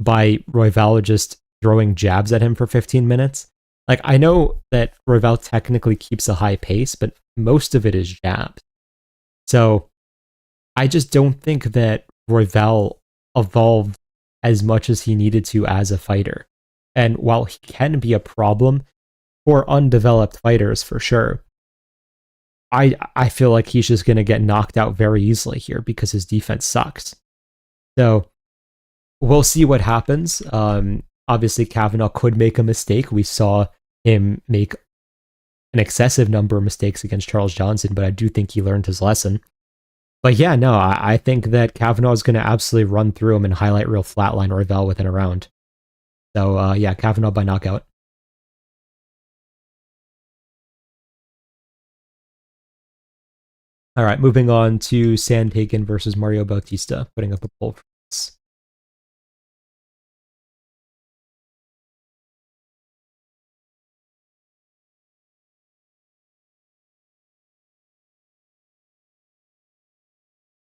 Speaker 1: by Royval just throwing jabs at him for 15 minutes? Like, I know that Royval technically keeps a high pace, but most of it is jabs. So I just don't think that Royval evolved as much as he needed to as a fighter. And while he can be a problem for undeveloped fighters for sure, I feel like he's just going to get knocked out very easily here because his defense sucks. So we'll see what happens. Obviously, Kavanaugh could make a mistake. We saw him make an excessive number of mistakes against Charles Johnson, but I do think he learned his lesson. But yeah, no, I think that Kavanaugh is going to absolutely run through him and highlight real flatline Royval within a round. So yeah, Kavanaugh by knockout. All right, moving on to Sandhagen versus Mario Bautista, putting up a poll for this.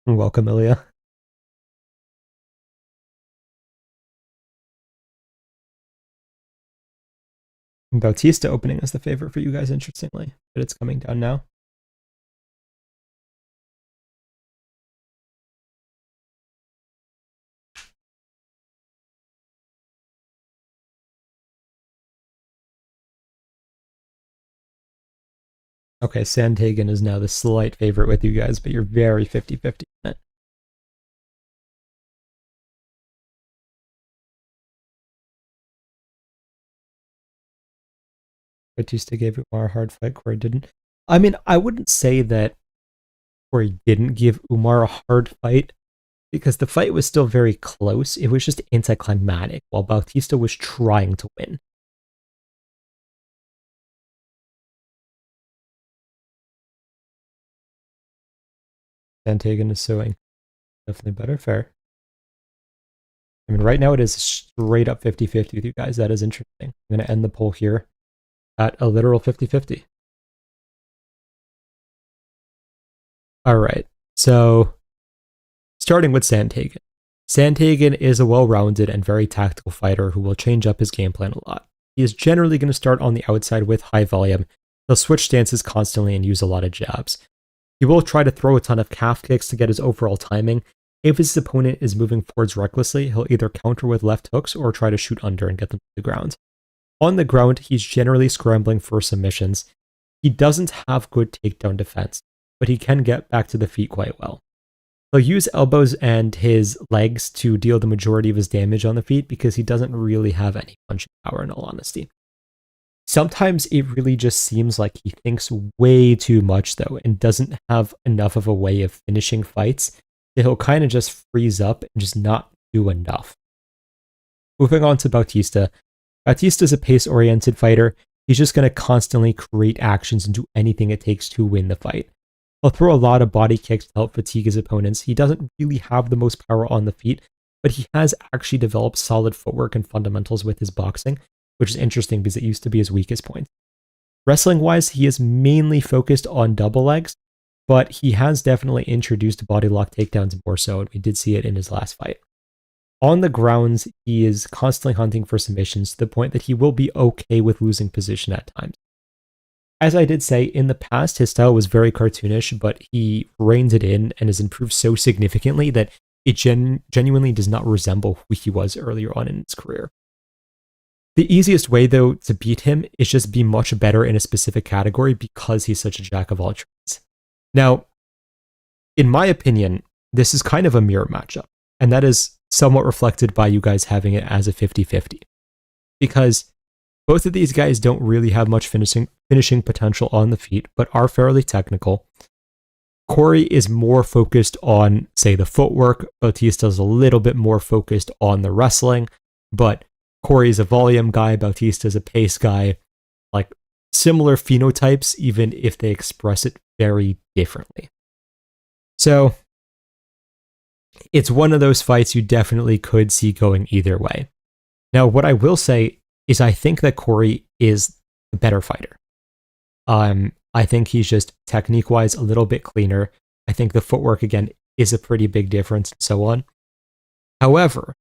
Speaker 1: Welcome, Ilya. Bautista opening as the favorite for you guys, interestingly, but it's coming down now. Okay, Sandhagen is now the slight favorite with you guys, but you're very 50-50 in it. Bautista gave Umar a hard fight, Corey didn't. I mean, I wouldn't say that Corey didn't give Umar a hard fight, because the fight was still very close. It was just anticlimactic, while Bautista was trying to win. Sandhagen is suing. Definitely better, fair. I mean, right now it is straight up 50-50 with you guys. That is interesting. I'm going to end the poll here at a literal 50-50. All right. So, starting with Sandhagen. Sandhagen is a well-rounded and very tactical fighter who will change up his game plan a lot. He is generally going to start on the outside with high volume. He'll switch stances constantly and use a lot of jabs. He will try to throw a ton of calf kicks to get his overall timing. If his opponent is moving forwards recklessly, he'll either counter with left hooks or try to shoot under and get them to the ground. On the ground, he's generally scrambling for submissions. He doesn't have good takedown defense, but he can get back to the feet quite well. He'll use elbows and his legs to deal the majority of his damage on the feet because he doesn't really have any punching power, in all honesty. Sometimes it really just seems like he thinks way too much, though, and doesn't have enough of a way of finishing fights that he'll kind of just freeze up and just not do enough. Moving on to Bautista. Bautista's a pace-oriented fighter. He's just going to constantly create actions and do anything it takes to win the fight. He'll throw a lot of body kicks to help fatigue his opponents. He doesn't really have the most power on the feet, but he has actually developed solid footwork and fundamentals with his boxing, which is interesting because it used to be his weakest point. Wrestling-wise, he is mainly focused on double legs, but he has definitely introduced body lock takedowns more so, and we did see it in his last fight. On the grounds, he is constantly hunting for submissions to the point that he will be okay with losing position at times. As I did say, in the past, his style was very cartoonish, but he reined it in and has improved so significantly that it genuinely does not resemble who he was earlier on in his career. The easiest way, though, to beat him is just be much better in a specific category because he's such a jack of all trades. Now, in my opinion, this is kind of a mirror matchup, and that is somewhat reflected by you guys having it as a 50-50. Because both of these guys don't really have much finishing potential on the feet, but are fairly technical. Corey is more focused on, say, the footwork. Bautista's a little bit more focused on the wrestling, but Corey's a volume guy, Bautista's a pace guy. Like, similar phenotypes, even if they express it very differently. So, it's one of those fights you definitely could see going either way. Now, what I will say is I think that Corey is a better fighter. I think he's just technique-wise a little bit cleaner. I think the footwork, again, is a pretty big difference and so on. However,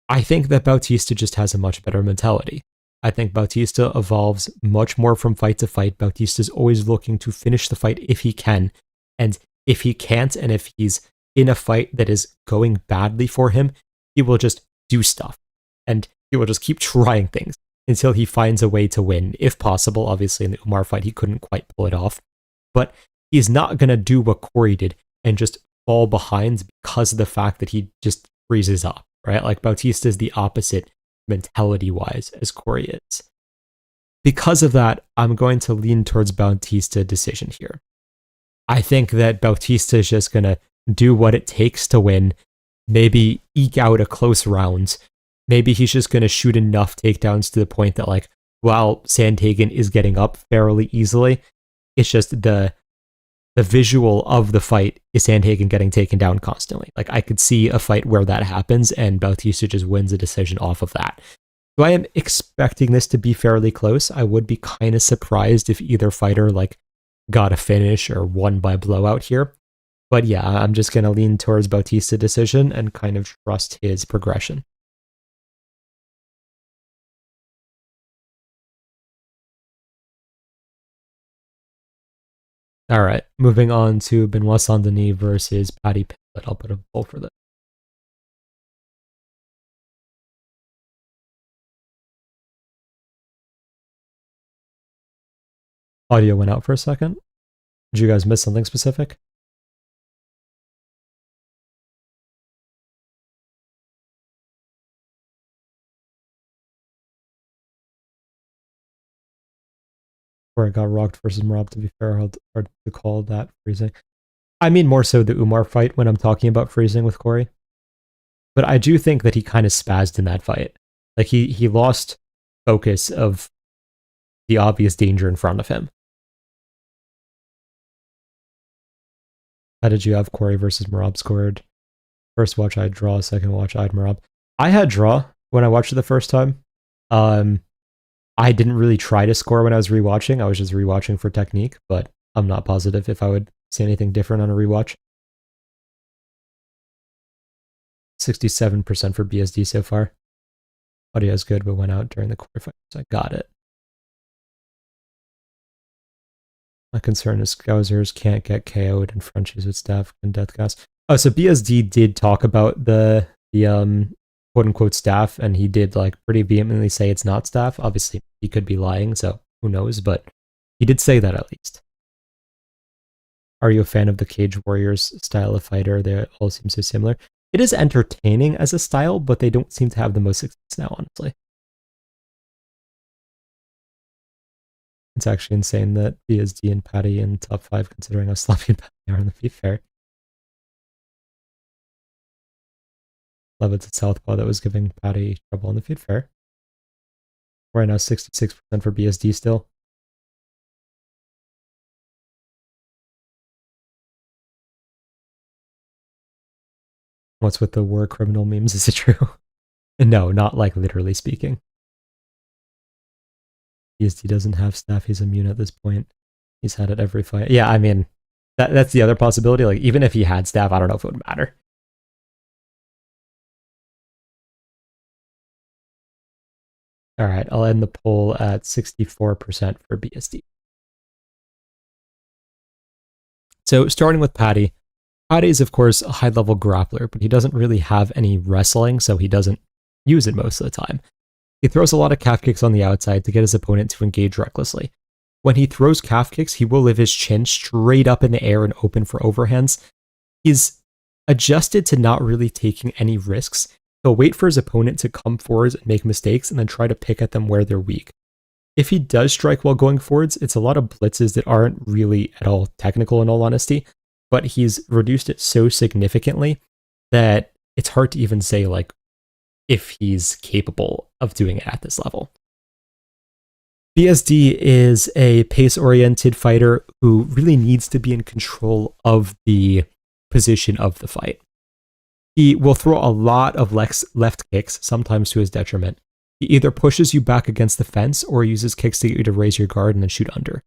Speaker 1: I think that Bautista just has a much better mentality. I think Bautista evolves much more from fight to fight. Bautista's always looking to finish the fight if he can. And if he can't, and if he's in a fight that is going badly for him, he will just do stuff. And he will just keep trying things until he finds a way to win, if possible. Obviously, in the Umar fight, he couldn't quite pull it off. But he's not going to do what Corey did and just fall behind because of the fact that he just freezes up, right? Like, Bautista is the opposite mentality-wise as Corey is. Because of that, I'm going to lean towards Bautista decision here. I think that Bautista is just going to do what it takes to win, maybe eke out a close round. Maybe he's just going to shoot enough takedowns to the point that, like, while Sandhagen is getting up fairly easily, it's just the visual of the fight is Sandhagen getting taken down constantly. Like, I could see a fight where that happens and Bautista just wins a decision off of that. So I am expecting this to be fairly close. I would be kind of surprised if either fighter, like, got a finish or won by blowout here. But yeah, I'm just going to lean towards Bautista decision and kind of trust his progression. All right, moving on to Benoit Saint-Denis versus Paddy Pimblett. I'll put a poll for that. Audio went out for a second. Did you guys miss something specific? Where I got rocked versus Merab, to be fair, hard to call that freezing. I mean more so the Umar fight when I'm talking about freezing with Corey. But I do think that he kind of spazzed in that fight. Like, he lost focus of the obvious danger in front of him. How did you have Corey versus Merab scored? First watch, I had draw. Second watch, I had Merab. I had draw when I watched it the first time. I didn't really try to score when I was rewatching. I was just rewatching for technique, but I'm not positive if I would see anything different on a rewatch. 67% for BSD so far. Audio is good, but went out during the quarterfinals. So I got it. My concern is Scousers can't get KO'd in Frenchies with staff and deathcast. Oh, so BSD did talk about the quote-unquote staff, and he did, like, pretty vehemently say it's not staff. Obviously, he could be lying, so who knows, but he did say that at least. Are you a fan of the Cage Warriors style of fighter? They all seem so similar. It is entertaining as a style, but they don't seem to have the most success now, honestly. It's actually insane that BSD and Paddy in top 5, considering how sloppy and Paddy are in the feet fair. Love it's at Southpaw that was giving Paddy trouble on the feet fair. Right now, 66% for BSD still. What's with the war criminal memes? Is it true? No, not like literally speaking. BSD doesn't have staff. He's immune at this point. He's had it every fight. Yeah, I mean, that's the other possibility. Like, even if he had staff, I don't know if it would matter. All right, I'll end the poll at 64% for BSD. So starting with Paddy. Paddy is, of course, a high-level grappler, but he doesn't really have any wrestling, so he doesn't use it most of the time. He throws a lot of calf kicks on the outside to get his opponent to engage recklessly. When he throws calf kicks, he will lift his chin straight up in the air and open for overhands. He's adjusted to not really taking any risks. He'll wait for his opponent to come forwards and make mistakes and then try to pick at them where they're weak. If he does strike while going forwards, it's a lot of blitzes that aren't really at all technical, in all honesty, but he's reduced it so significantly that it's hard to even say, like, if he's capable of doing it at this level. BSD is a pace-oriented fighter who really needs to be in control of the position of the fight. He will throw a lot of left kicks, sometimes to his detriment, He either pushes you back against the fence or uses kicks to get you to raise your guard and then shoot under.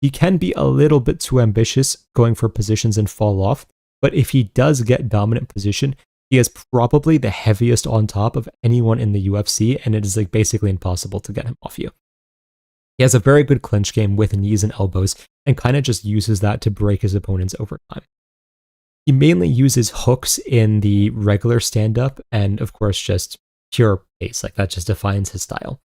Speaker 1: He can be a little bit too ambitious going for positions and fall off, but if he does get dominant position, he is probably the heaviest on top of anyone in the UFC, and it is like basically impossible to get him off you. He has a very good clinch game with knees and elbows, and kind of just uses that to break his opponents over time. He mainly uses hooks in the regular stand-up, and of course just pure pace, like that just defines his style.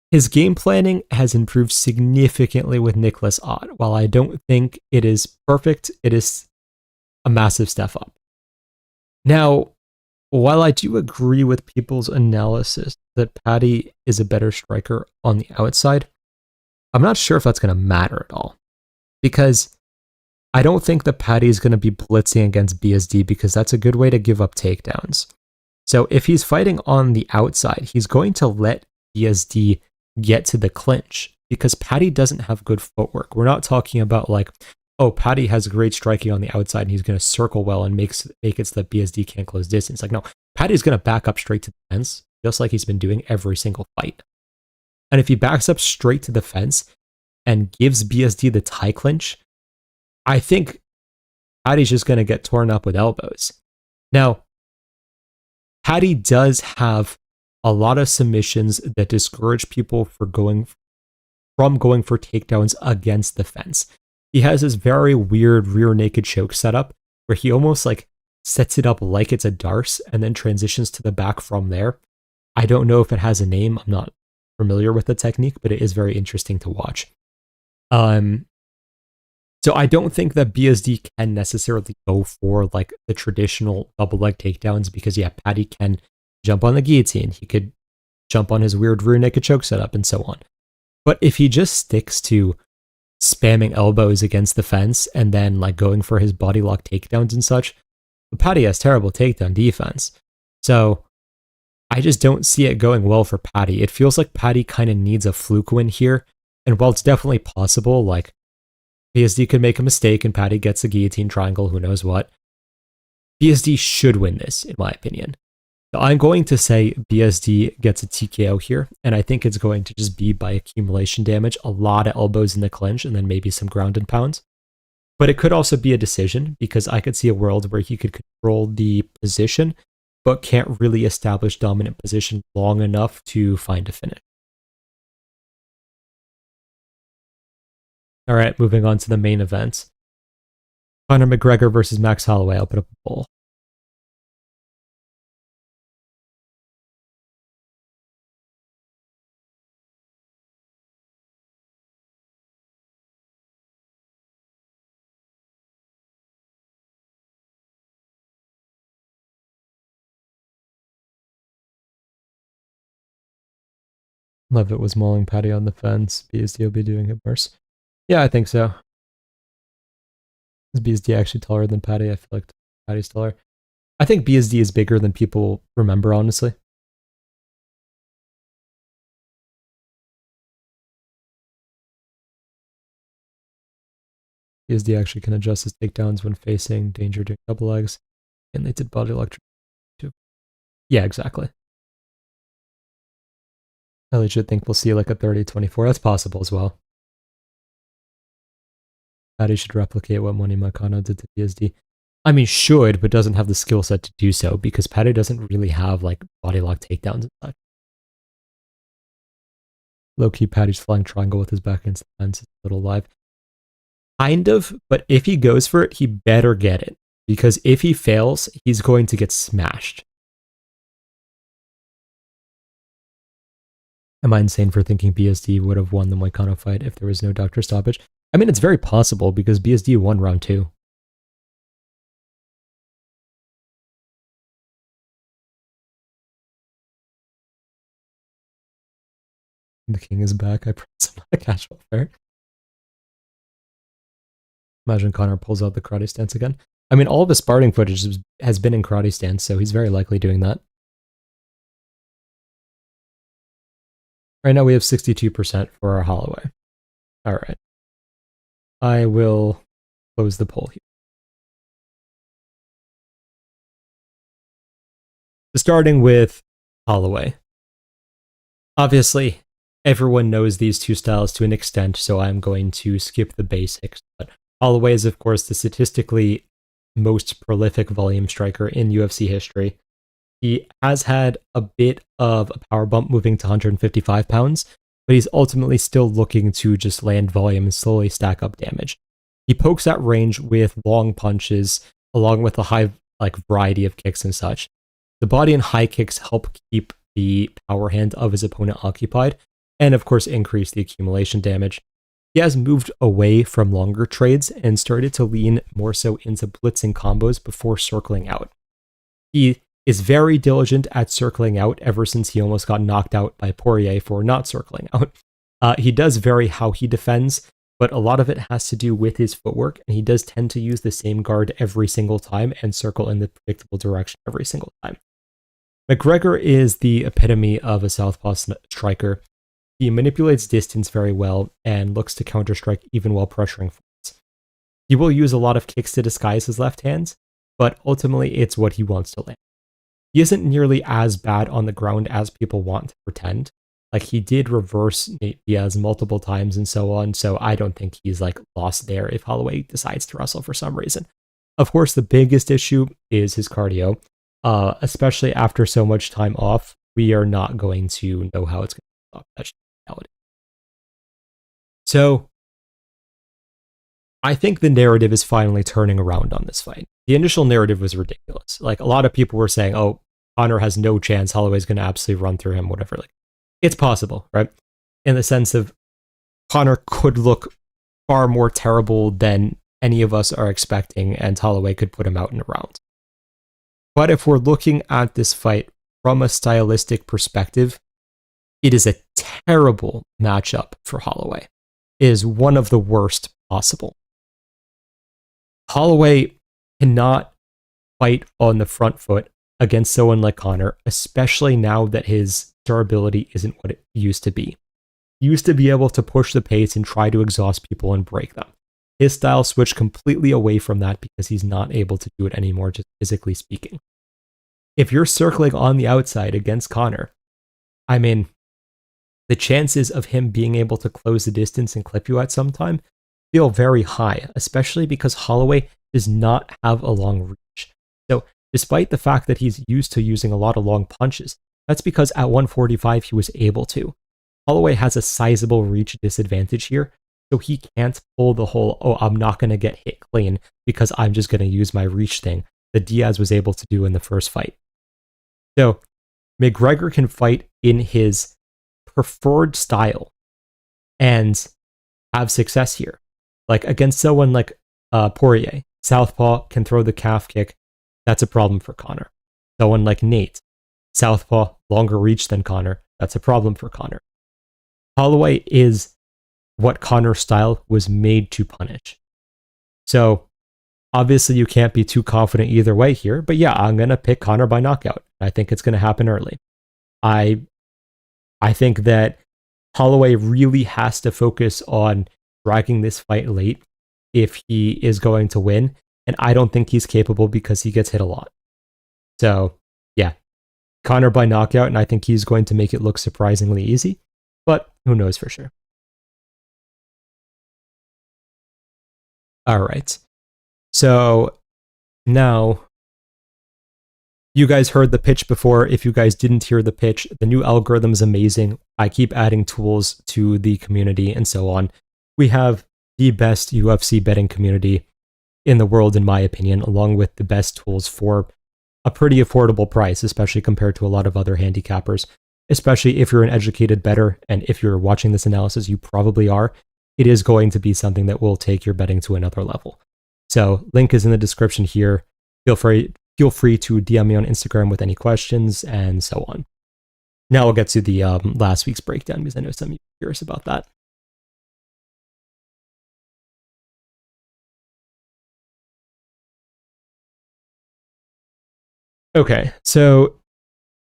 Speaker 1: His game planning has improved significantly with Nicholas Ott. While I don't think it is perfect, it is a massive step up. Now, while I do agree with people's analysis that Paddy is a better striker on the outside, I'm not sure if that's going to matter at all. Because I don't think that Paddy is going to be blitzing against BSD because that's a good way to give up takedowns. So if he's fighting on the outside, he's going to let BSD get to the clinch because Paddy doesn't have good footwork. We're not talking about like, oh, Paddy has great striking on the outside and he's going to circle well and make it so that BSD can't close distance. Like, no, Paddy's going to back up straight to the fence, just like he's been doing every single fight. And if he backs up straight to the fence and gives BSD the tie clinch, I think Paddy's just going to get torn up with elbows. Now, Paddy does have a lot of submissions that discourage people from going for takedowns against the fence. He has this very weird rear naked choke setup where he almost like sets it up like it's a darce and then transitions to the back from there. I don't know if it has a name. I'm not familiar with the technique, but it is very interesting to watch. So I don't think that BSD can necessarily go for like the traditional double leg takedowns because yeah, Paddy can jump on the guillotine. He could jump on his weird rear naked choke setup and so on. But if he just sticks to spamming elbows against the fence and then like going for his body lock takedowns and such, Paddy has terrible takedown defense. So I just don't see it going well for Paddy. It feels like Paddy kind of needs a fluke win here. And while it's definitely possible, like BSD could make a mistake and Paddy gets a guillotine triangle, who knows what. BSD should win this, in my opinion. So I'm going to say BSD gets a TKO here, and I think it's going to just be by accumulation damage, a lot of elbows in the clinch, and then maybe some ground and pounds. But it could also be a decision, because I could see a world where he could control the position, but can't really establish dominant position long enough to find a finish. All right, moving on to the main event. Conor McGregor versus Max Holloway. I'll put up a poll. Levitt was mauling Paddy on the fence. BSD will be doing it worse. Yeah, I think so. Is BSD actually taller than Paddy? I feel like Paddy's taller. I think BSD is bigger than people remember, honestly. BSD actually can adjust his takedowns when facing danger doing double legs. And they did body lock too. Yeah, exactly. I legit think we'll see like a 30-24. That's possible as well. Paddy should replicate what Money Makano did to BSD. I mean, should, but doesn't have the skill set to do so because Paddy doesn't really have like body lock takedowns and such. Low-key Paddy's flying triangle with his back against the fence is a little live. Kind of, but if he goes for it, he better get it. Because if he fails, he's going to get smashed. Am I insane for thinking BSD would have won the Moicano fight if there was no doctor stoppage? I mean, it's very possible because BSD won round 2. The king is back. I press him on a casual fair. Imagine Conor pulls out the karate stance again. I mean, all of his sparring footage has been in karate stance, so he's very likely doing that. Right now we have 62% for our Holloway. All right. I will close the poll here. Starting with Holloway. Obviously, everyone knows these two styles to an extent, so I'm going to skip the basics. But Holloway is, of course, the statistically most prolific volume striker in UFC history. He has had a bit of a power bump moving to 155 pounds, but he's ultimately still looking to just land volume and slowly stack up damage. He pokes at range with long punches, along with a high variety of kicks and such. The body and high kicks help keep the power hand of his opponent occupied, and of course increase the accumulation damage. He has moved away from longer trades and started to lean more so into blitzing combos before circling out. He is very diligent at circling out ever since he almost got knocked out by Poirier for not circling out. He does vary how he defends, but a lot of it has to do with his footwork, and he does tend to use the same guard every single time and circle in the predictable direction every single time. McGregor is the epitome of a southpaw striker. He manipulates distance very well and looks to counter-strike even while pressuring forwards. He will use a lot of kicks to disguise his left hands, but ultimately it's what he wants to land. He isn't nearly as bad on the ground as people want to pretend. He did reverse Nate Diaz multiple times and so on, so I don't think he's lost there if Holloway decides to wrestle for some reason. Of course, the biggest issue is his cardio. Especially after so much time off, we are not going to know how it's going to stop that reality. So, I think the narrative is finally turning around on this fight. The initial narrative was ridiculous. A lot of people were saying, oh, Conor has no chance, Holloway's going to absolutely run through him, whatever. It's possible, right? In the sense of Conor could look far more terrible than any of us are expecting, and Holloway could put him out in a round. But if we're looking at this fight from a stylistic perspective, it is a terrible matchup for Holloway. It is one of the worst possible. Holloway cannot fight on the front foot against someone like Conor, especially now that his durability isn't what it used to be. He used to be able to push the pace and try to exhaust people and break them. His style switched completely away from that because he's not able to do it anymore, just physically speaking. If you're circling on the outside against Conor, the chances of him being able to close the distance and clip you at some time feel very high, especially because Holloway does not have a long reach. So despite the fact that he's used to using a lot of long punches, that's because at 145 he was able to. Holloway has a sizable reach disadvantage here, so he can't pull the whole, oh, I'm not going to get hit clean because I'm just going to use my reach thing that Diaz was able to do in the first fight. So McGregor can fight in his preferred style and have success here. Against someone like Poirier, southpaw can throw the calf kick. That's a problem for Conor. Someone like Nate, southpaw, longer reach than Conor. That's a problem for Conor. Holloway is what Conor's style was made to punish. So obviously you can't be too confident either way here, but yeah, I'm going to pick Conor by knockout. I think it's going to happen early. I think that Holloway really has to focus on dragging this fight late if he is going to win, and I don't think he's capable because he gets hit a lot. So, yeah, Conor by knockout, and I think he's going to make it look surprisingly easy, but who knows for sure. All right. So, now, you guys heard the pitch before. If you guys didn't hear the pitch, the new algorithm is amazing. I keep adding tools to the community and so on. We have the best UFC betting community in the world, in my opinion, along with the best tools for a pretty affordable price, especially compared to a lot of other handicappers, especially if you're an educated bettor. And if you're watching this analysis, you probably are. It is going to be something that will take your betting to another level. So link is in the description here. Feel free to DM me on Instagram with any questions and so on. Now we'll get to the last week's breakdown because I know some of you are curious about that. Okay, so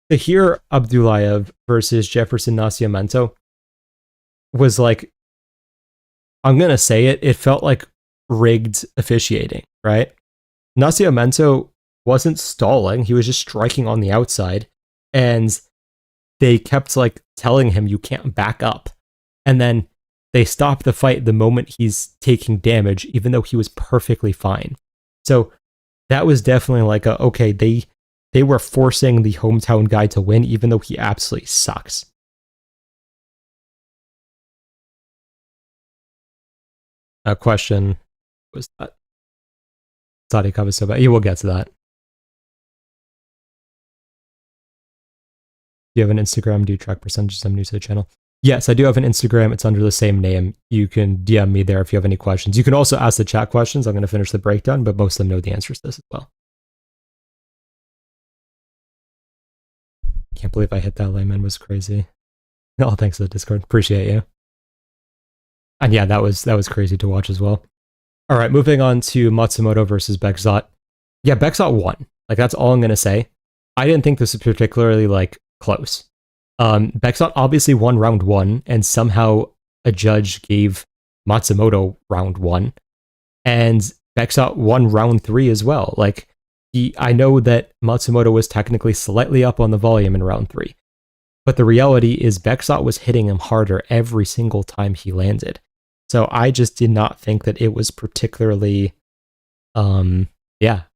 Speaker 1: Tahir Abdullayev versus Jefferson Nascimento was I'm going to say it felt like rigged officiating, right? Nascimento wasn't stalling, he was just striking on the outside, and they kept like telling him you can't back up. And then they stop the fight the moment he's taking damage, even though he was perfectly fine. So that was definitely like okay, they were forcing the hometown guy to win, even though he absolutely sucks. A question was that Saudi Cup is so bad. Yeah, we'll get to that. Do you have an Instagram? Do you track percentages? I'm new to the channel. Yes, I do have an Instagram. It's under the same name. You can DM me there if you have any questions. You can also ask the chat questions. I'm going to finish the breakdown, but most of them know the answers to this as well. Can't believe I hit that layman. Was crazy. Oh, thanks to the Discord. Appreciate you. And yeah, that was crazy to watch as well. All right, moving on to Matsumoto versus Bekzat. Yeah, Bekzat won. Like, that's all I'm going to say. I didn't think this was particularly, like, close. Bekzat obviously won round 1, and somehow a judge gave Matsumoto round 1. And Bekzat won round 3 as well. Like, I know that Matsumoto was technically slightly up on the volume in round 3. But the reality is Bekzat was hitting him harder every single time he landed. So I just did not think that it was particularly, I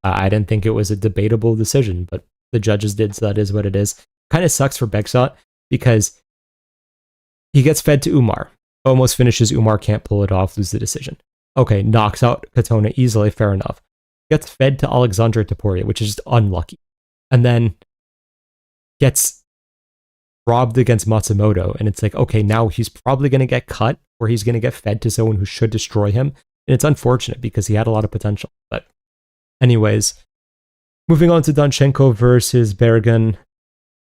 Speaker 1: didn't think it was a debatable decision, but the judges did, so that is what it is. Kind of sucks for Bekzat because he gets fed to Umar, almost finishes Umar, can't pull it off, lose the decision. Okay, knocks out Katona easily, fair enough. Gets fed to Alexandre Topuria, which is just unlucky. And then gets robbed against Matsumoto, and it's like, okay, now he's probably going to get cut, or he's going to get fed to someone who should destroy him. And it's unfortunate because he had a lot of potential. But anyways, moving on to Danchenko versus Bergen.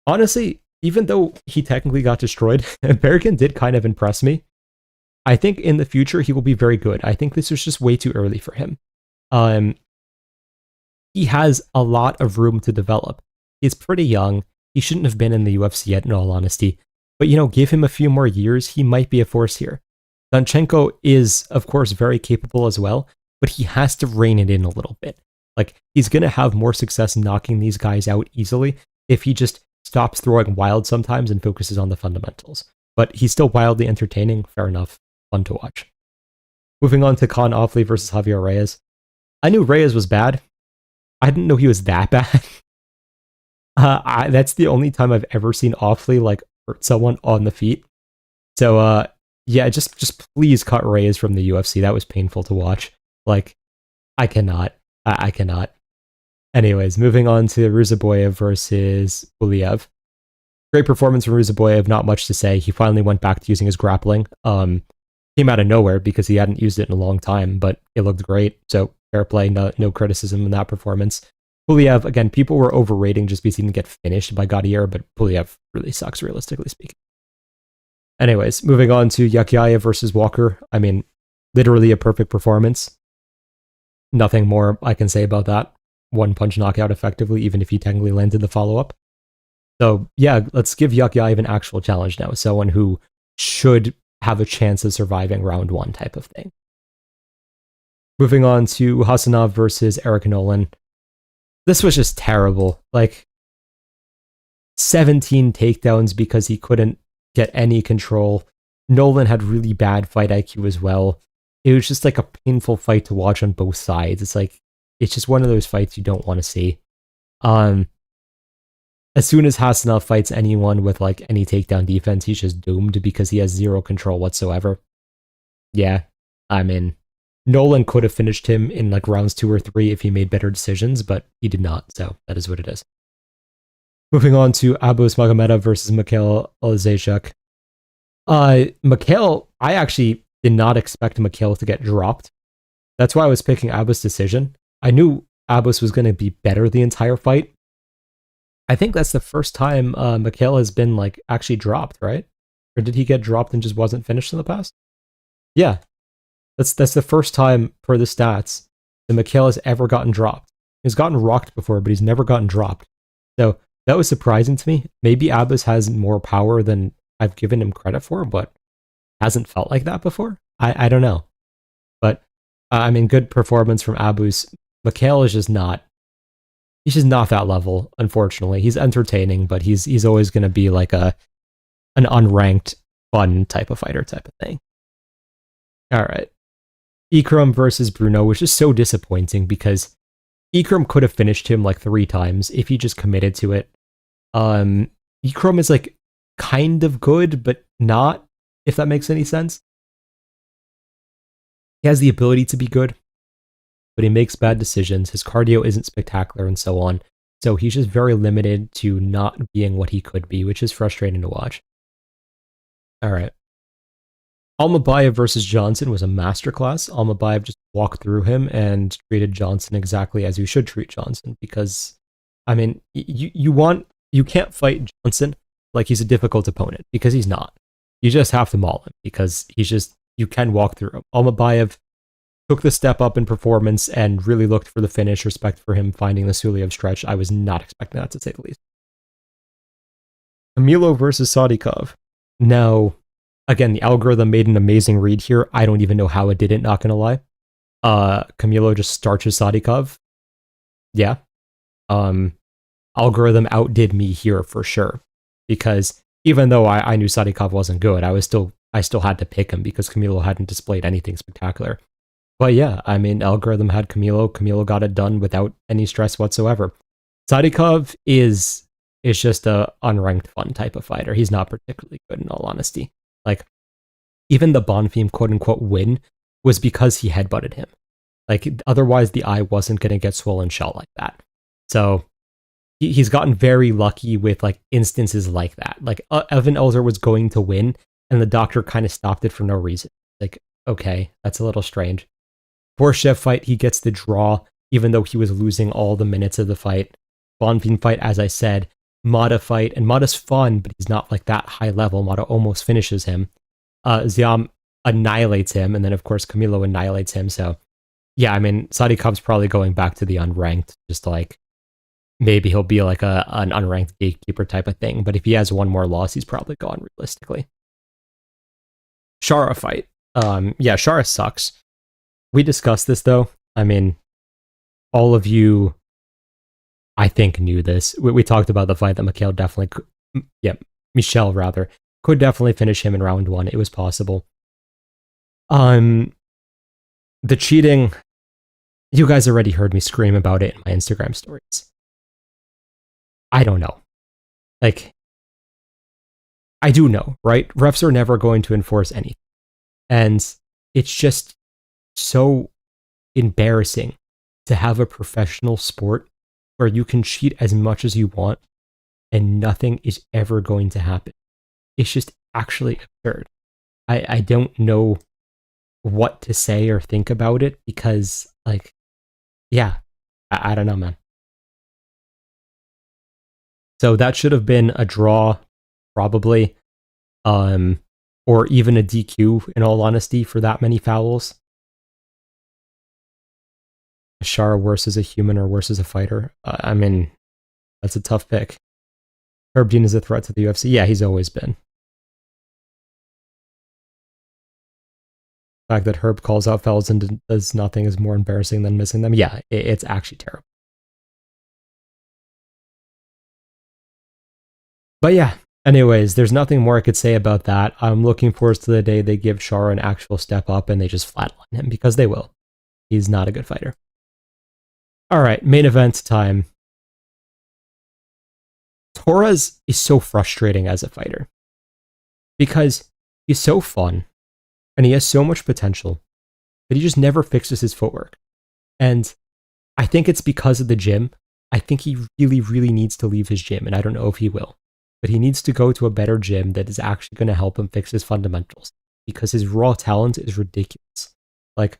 Speaker 1: Honestly, even though he technically got destroyed, Bergen did kind of impress me. I think in the future he will be very good. I think this was just way too early for him. He has a lot of room to develop. He's pretty young. He shouldn't have been in the UFC yet, in all honesty. But, give him a few more years, he might be a force here. Danchenko is, of course, very capable as well, but he has to rein it in a little bit. Like, he's going to have more success knocking these guys out easily if he just stops throwing wild sometimes and focuses on the fundamentals. But he's still wildly entertaining, fair enough, fun to watch. Moving on to Con Offley versus Javier Reyes. I knew Reyes was bad. I didn't know he was that bad. That's the only time I've ever seen Offley like hurt someone on the feet. So just please cut Reyes from the UFC. That was painful to watch. Like, I cannot. I cannot. Anyways, moving on to Ruzaboyev versus Buliev. Great performance from Ruzaboyev, not much to say. He finally went back to using his grappling. Came out of nowhere because he hadn't used it in a long time, but it looked great. So fair play, no criticism in that performance. Buliev, again, people were overrating just because he didn't get finished by Gaudier, but Buliev really sucks, realistically speaking. Anyways, moving on to Yakiayev versus Walker. I mean, literally a perfect performance. Nothing more I can say about that. One punch knockout effectively, even if he technically landed the follow-up. So yeah, let's give Yakiayev an actual challenge now. Someone who should have a chance of surviving round 1 type of thing. Moving on to Hasanov versus Eric Nolan. This was just terrible. Like, 17 takedowns because he couldn't get any control. Nolan had really bad fight IQ as well. It was just like a painful fight to watch on both sides. It's just one of those fights you don't want to see. As soon as Hasanov fights anyone with like any takedown defense, he's just doomed because he has zero control whatsoever. Yeah, I mean, Nolan could have finished him in like rounds 2 or 3 if he made better decisions, but he did not, so that is what it is. Moving on to Abus Magomedov versus Mikhail Olazejchuk. Mikhail, I actually did not expect Mikhail to get dropped. That's why I was picking Abus' decision. I knew Abus was going to be better the entire fight. I think that's the first time Mikhail has been like actually dropped, right? Or did he get dropped and just wasn't finished in the past? Yeah. That's the first time, per the stats, that Mikhail has ever gotten dropped. He's gotten rocked before, but he's never gotten dropped. So that was surprising to me. Maybe Abus has more power than I've given him credit for, but hasn't felt like that before. I don't know. But, I mean, good performance from Abus. Mikhail is just not he's just not that level, unfortunately. He's entertaining, but he's always going to be like an unranked, fun type of fighter type of thing. All right. Ikram versus Bruno, which is so disappointing because Ikram could have finished him like 3 times if he just committed to it. Ikram is like kind of good, but not, if that makes any sense. He has the ability to be good, but he makes bad decisions. His cardio isn't spectacular and so on. So he's just very limited to not being what he could be, which is frustrating to watch. All right. Almabayev versus Johnson was a masterclass. Almabayev just walked through him and treated Johnson exactly as you should treat Johnson because, I mean, you can't fight Johnson like he's a difficult opponent because he's not. You just have to maul him because you can walk through him. Almabayev took the step up in performance and really looked for the finish. Respect for him finding the Suliev stretch. I was not expecting that, to say the least. Camilo versus Sadikov. Now, again, the algorithm made an amazing read here. I don't even know how it didn't, not gonna lie. Camilo just starches Sadikov. Yeah. Algorithm outdid me here for sure. Because even though I knew Sadikov wasn't good, I still had to pick him because Camilo hadn't displayed anything spectacular. But yeah, I mean, algorithm had Camilo. Camilo got it done without any stress whatsoever. Sadikov is just a unranked fun type of fighter. He's not particularly good, in all honesty. Like, even the Bonfim quote-unquote win was because he headbutted him. Like, otherwise the eye wasn't going to get swollen shut like that. So, he's gotten very lucky with, like, instances like that. Like, Evan Elzer was going to win, and the doctor kind of stopped it for no reason. Like, okay, that's a little strange. Borshev fight, he gets the draw, even though he was losing all the minutes of the fight. Bonfim fight, as I said. Mata fight, and Mata's fun, but he's not like that high level. Mata almost finishes him. Ziam annihilates him, and then of course Camilo annihilates him. So yeah, I mean, Sadikov's probably going back to the unranked, just like maybe he'll be like an unranked gatekeeper type of thing. But if he has one more loss, he's probably gone realistically. Shara fight. Yeah, Shara sucks. We discussed this though. I mean, all of you, I think, knew this. We talked about the fight that Michelle could definitely finish him in round 1. It was possible. The cheating, you guys already heard me scream about it in my Instagram stories. I don't know. Like, I do know, right? Refs are never going to enforce anything. And it's just so embarrassing to have a professional sport where you can cheat as much as you want and nothing is ever going to happen. It's just actually absurd. I don't know what to say or think about it because, like, yeah, I don't know, man. So that should have been a draw, probably, or even a DQ, in all honesty, for that many fouls. Shara worse as a human or worse as a fighter? I mean, that's a tough pick. Herb Dean is a threat to the UFC. Yeah, he's always been. The fact that Herb calls out fouls and does nothing is more embarrassing than missing them. Yeah, it's actually terrible. But yeah, anyways, there's nothing more I could say about that. I'm looking forward to the day they give Shara an actual step up and they just flatline him, because they will. He's not a good fighter. All right, main event time. Torres is so frustrating as a fighter because he's so fun and he has so much potential, but he just never fixes his footwork. And I think it's because of the gym. I think he really, really needs to leave his gym, and I don't know if he will. But he needs to go to a better gym that is actually going to help him fix his fundamentals, because his raw talent is ridiculous. Like,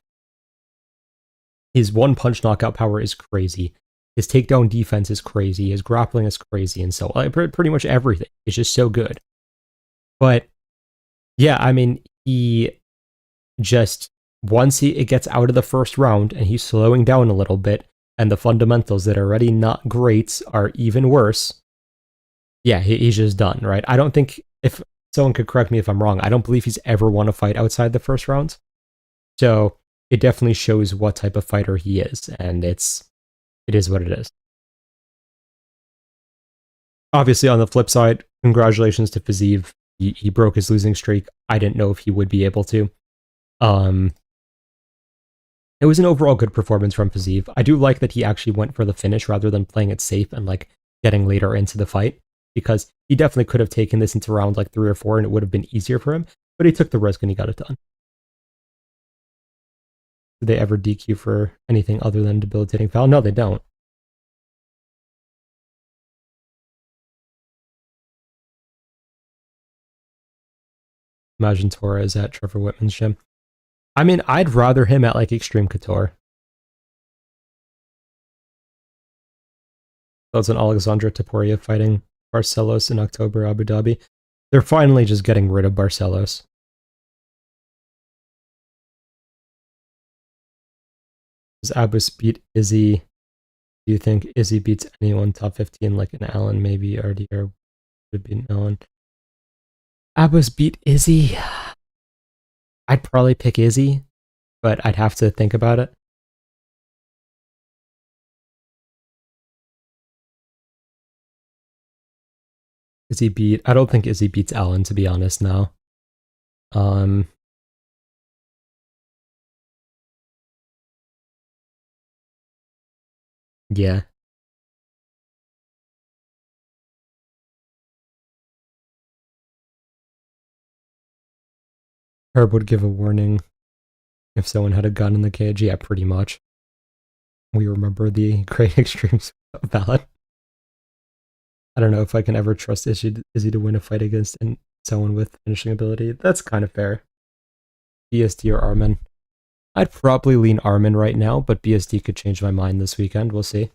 Speaker 1: his one-punch knockout power is crazy. His takedown defense is crazy. His grappling is crazy. And so pretty much everything is just so good. But yeah, I mean, he just, once it gets out of the first round and he's slowing down a little bit and the fundamentals that are already not great are even worse, yeah, he's just done, right? I don't think, if someone could correct me if I'm wrong, I don't believe he's ever won a fight outside the first round. So it definitely shows what type of fighter he is, and it is what it is. Obviously, on the flip side, congratulations to Fiziev. He broke his losing streak. I didn't know if he would be able to. It was an overall good performance from Fiziev. I do like that he actually went for the finish rather than playing it safe and like getting later into the fight, because he definitely could have taken this into round like 3 or 4 and it would have been easier for him, but he took the risk and he got it done. Do they ever DQ for anything other than debilitating foul? No, they don't. Imagine Torres at Trevor Whitman's gym. I mean, I'd rather him at like Extreme Couture. That's an Alexandra Topuria fighting Barcelos in October, Abu Dhabi. They're finally just getting rid of Barcelos. Does Abus beat Izzy? Do you think Izzy beats anyone top 15 like an Allen, maybe RD, or would be an Allen? Abus beat Izzy? I'd probably pick Izzy, but I'd have to think about it. Izzy beat... I don't think Izzy beats Allen, to be honest, now. Yeah. Herb would give a warning if someone had a gun in the cage. Yeah, pretty much. We remember the Great Extremes ballot. I don't know if I can ever trust Izzy to win a fight against someone with finishing ability. That's kind of fair. BSD or Armin? I'd probably lean Armin right now, but BSD could change my mind this weekend. We'll see.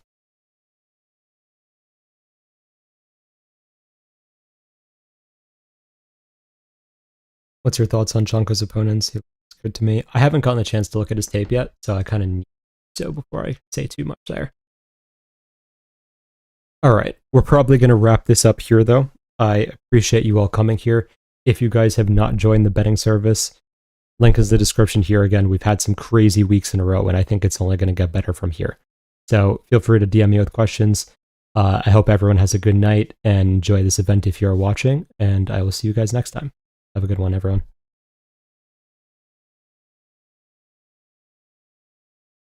Speaker 1: What's your thoughts on Chanko's opponents? He looks good to me. I haven't gotten a chance to look at his tape yet, so I kind of need to before I say too much there. All right, we're probably going to wrap this up here, though. I appreciate you all coming here. If you guys have not joined the betting service, link is in the description here. Again, we've had some crazy weeks in a row, and I think it's only going to get better from here. So feel free to DM me with questions. I hope everyone has a good night and enjoy this event if you're watching, and I will see you guys next time. Have a good one, everyone.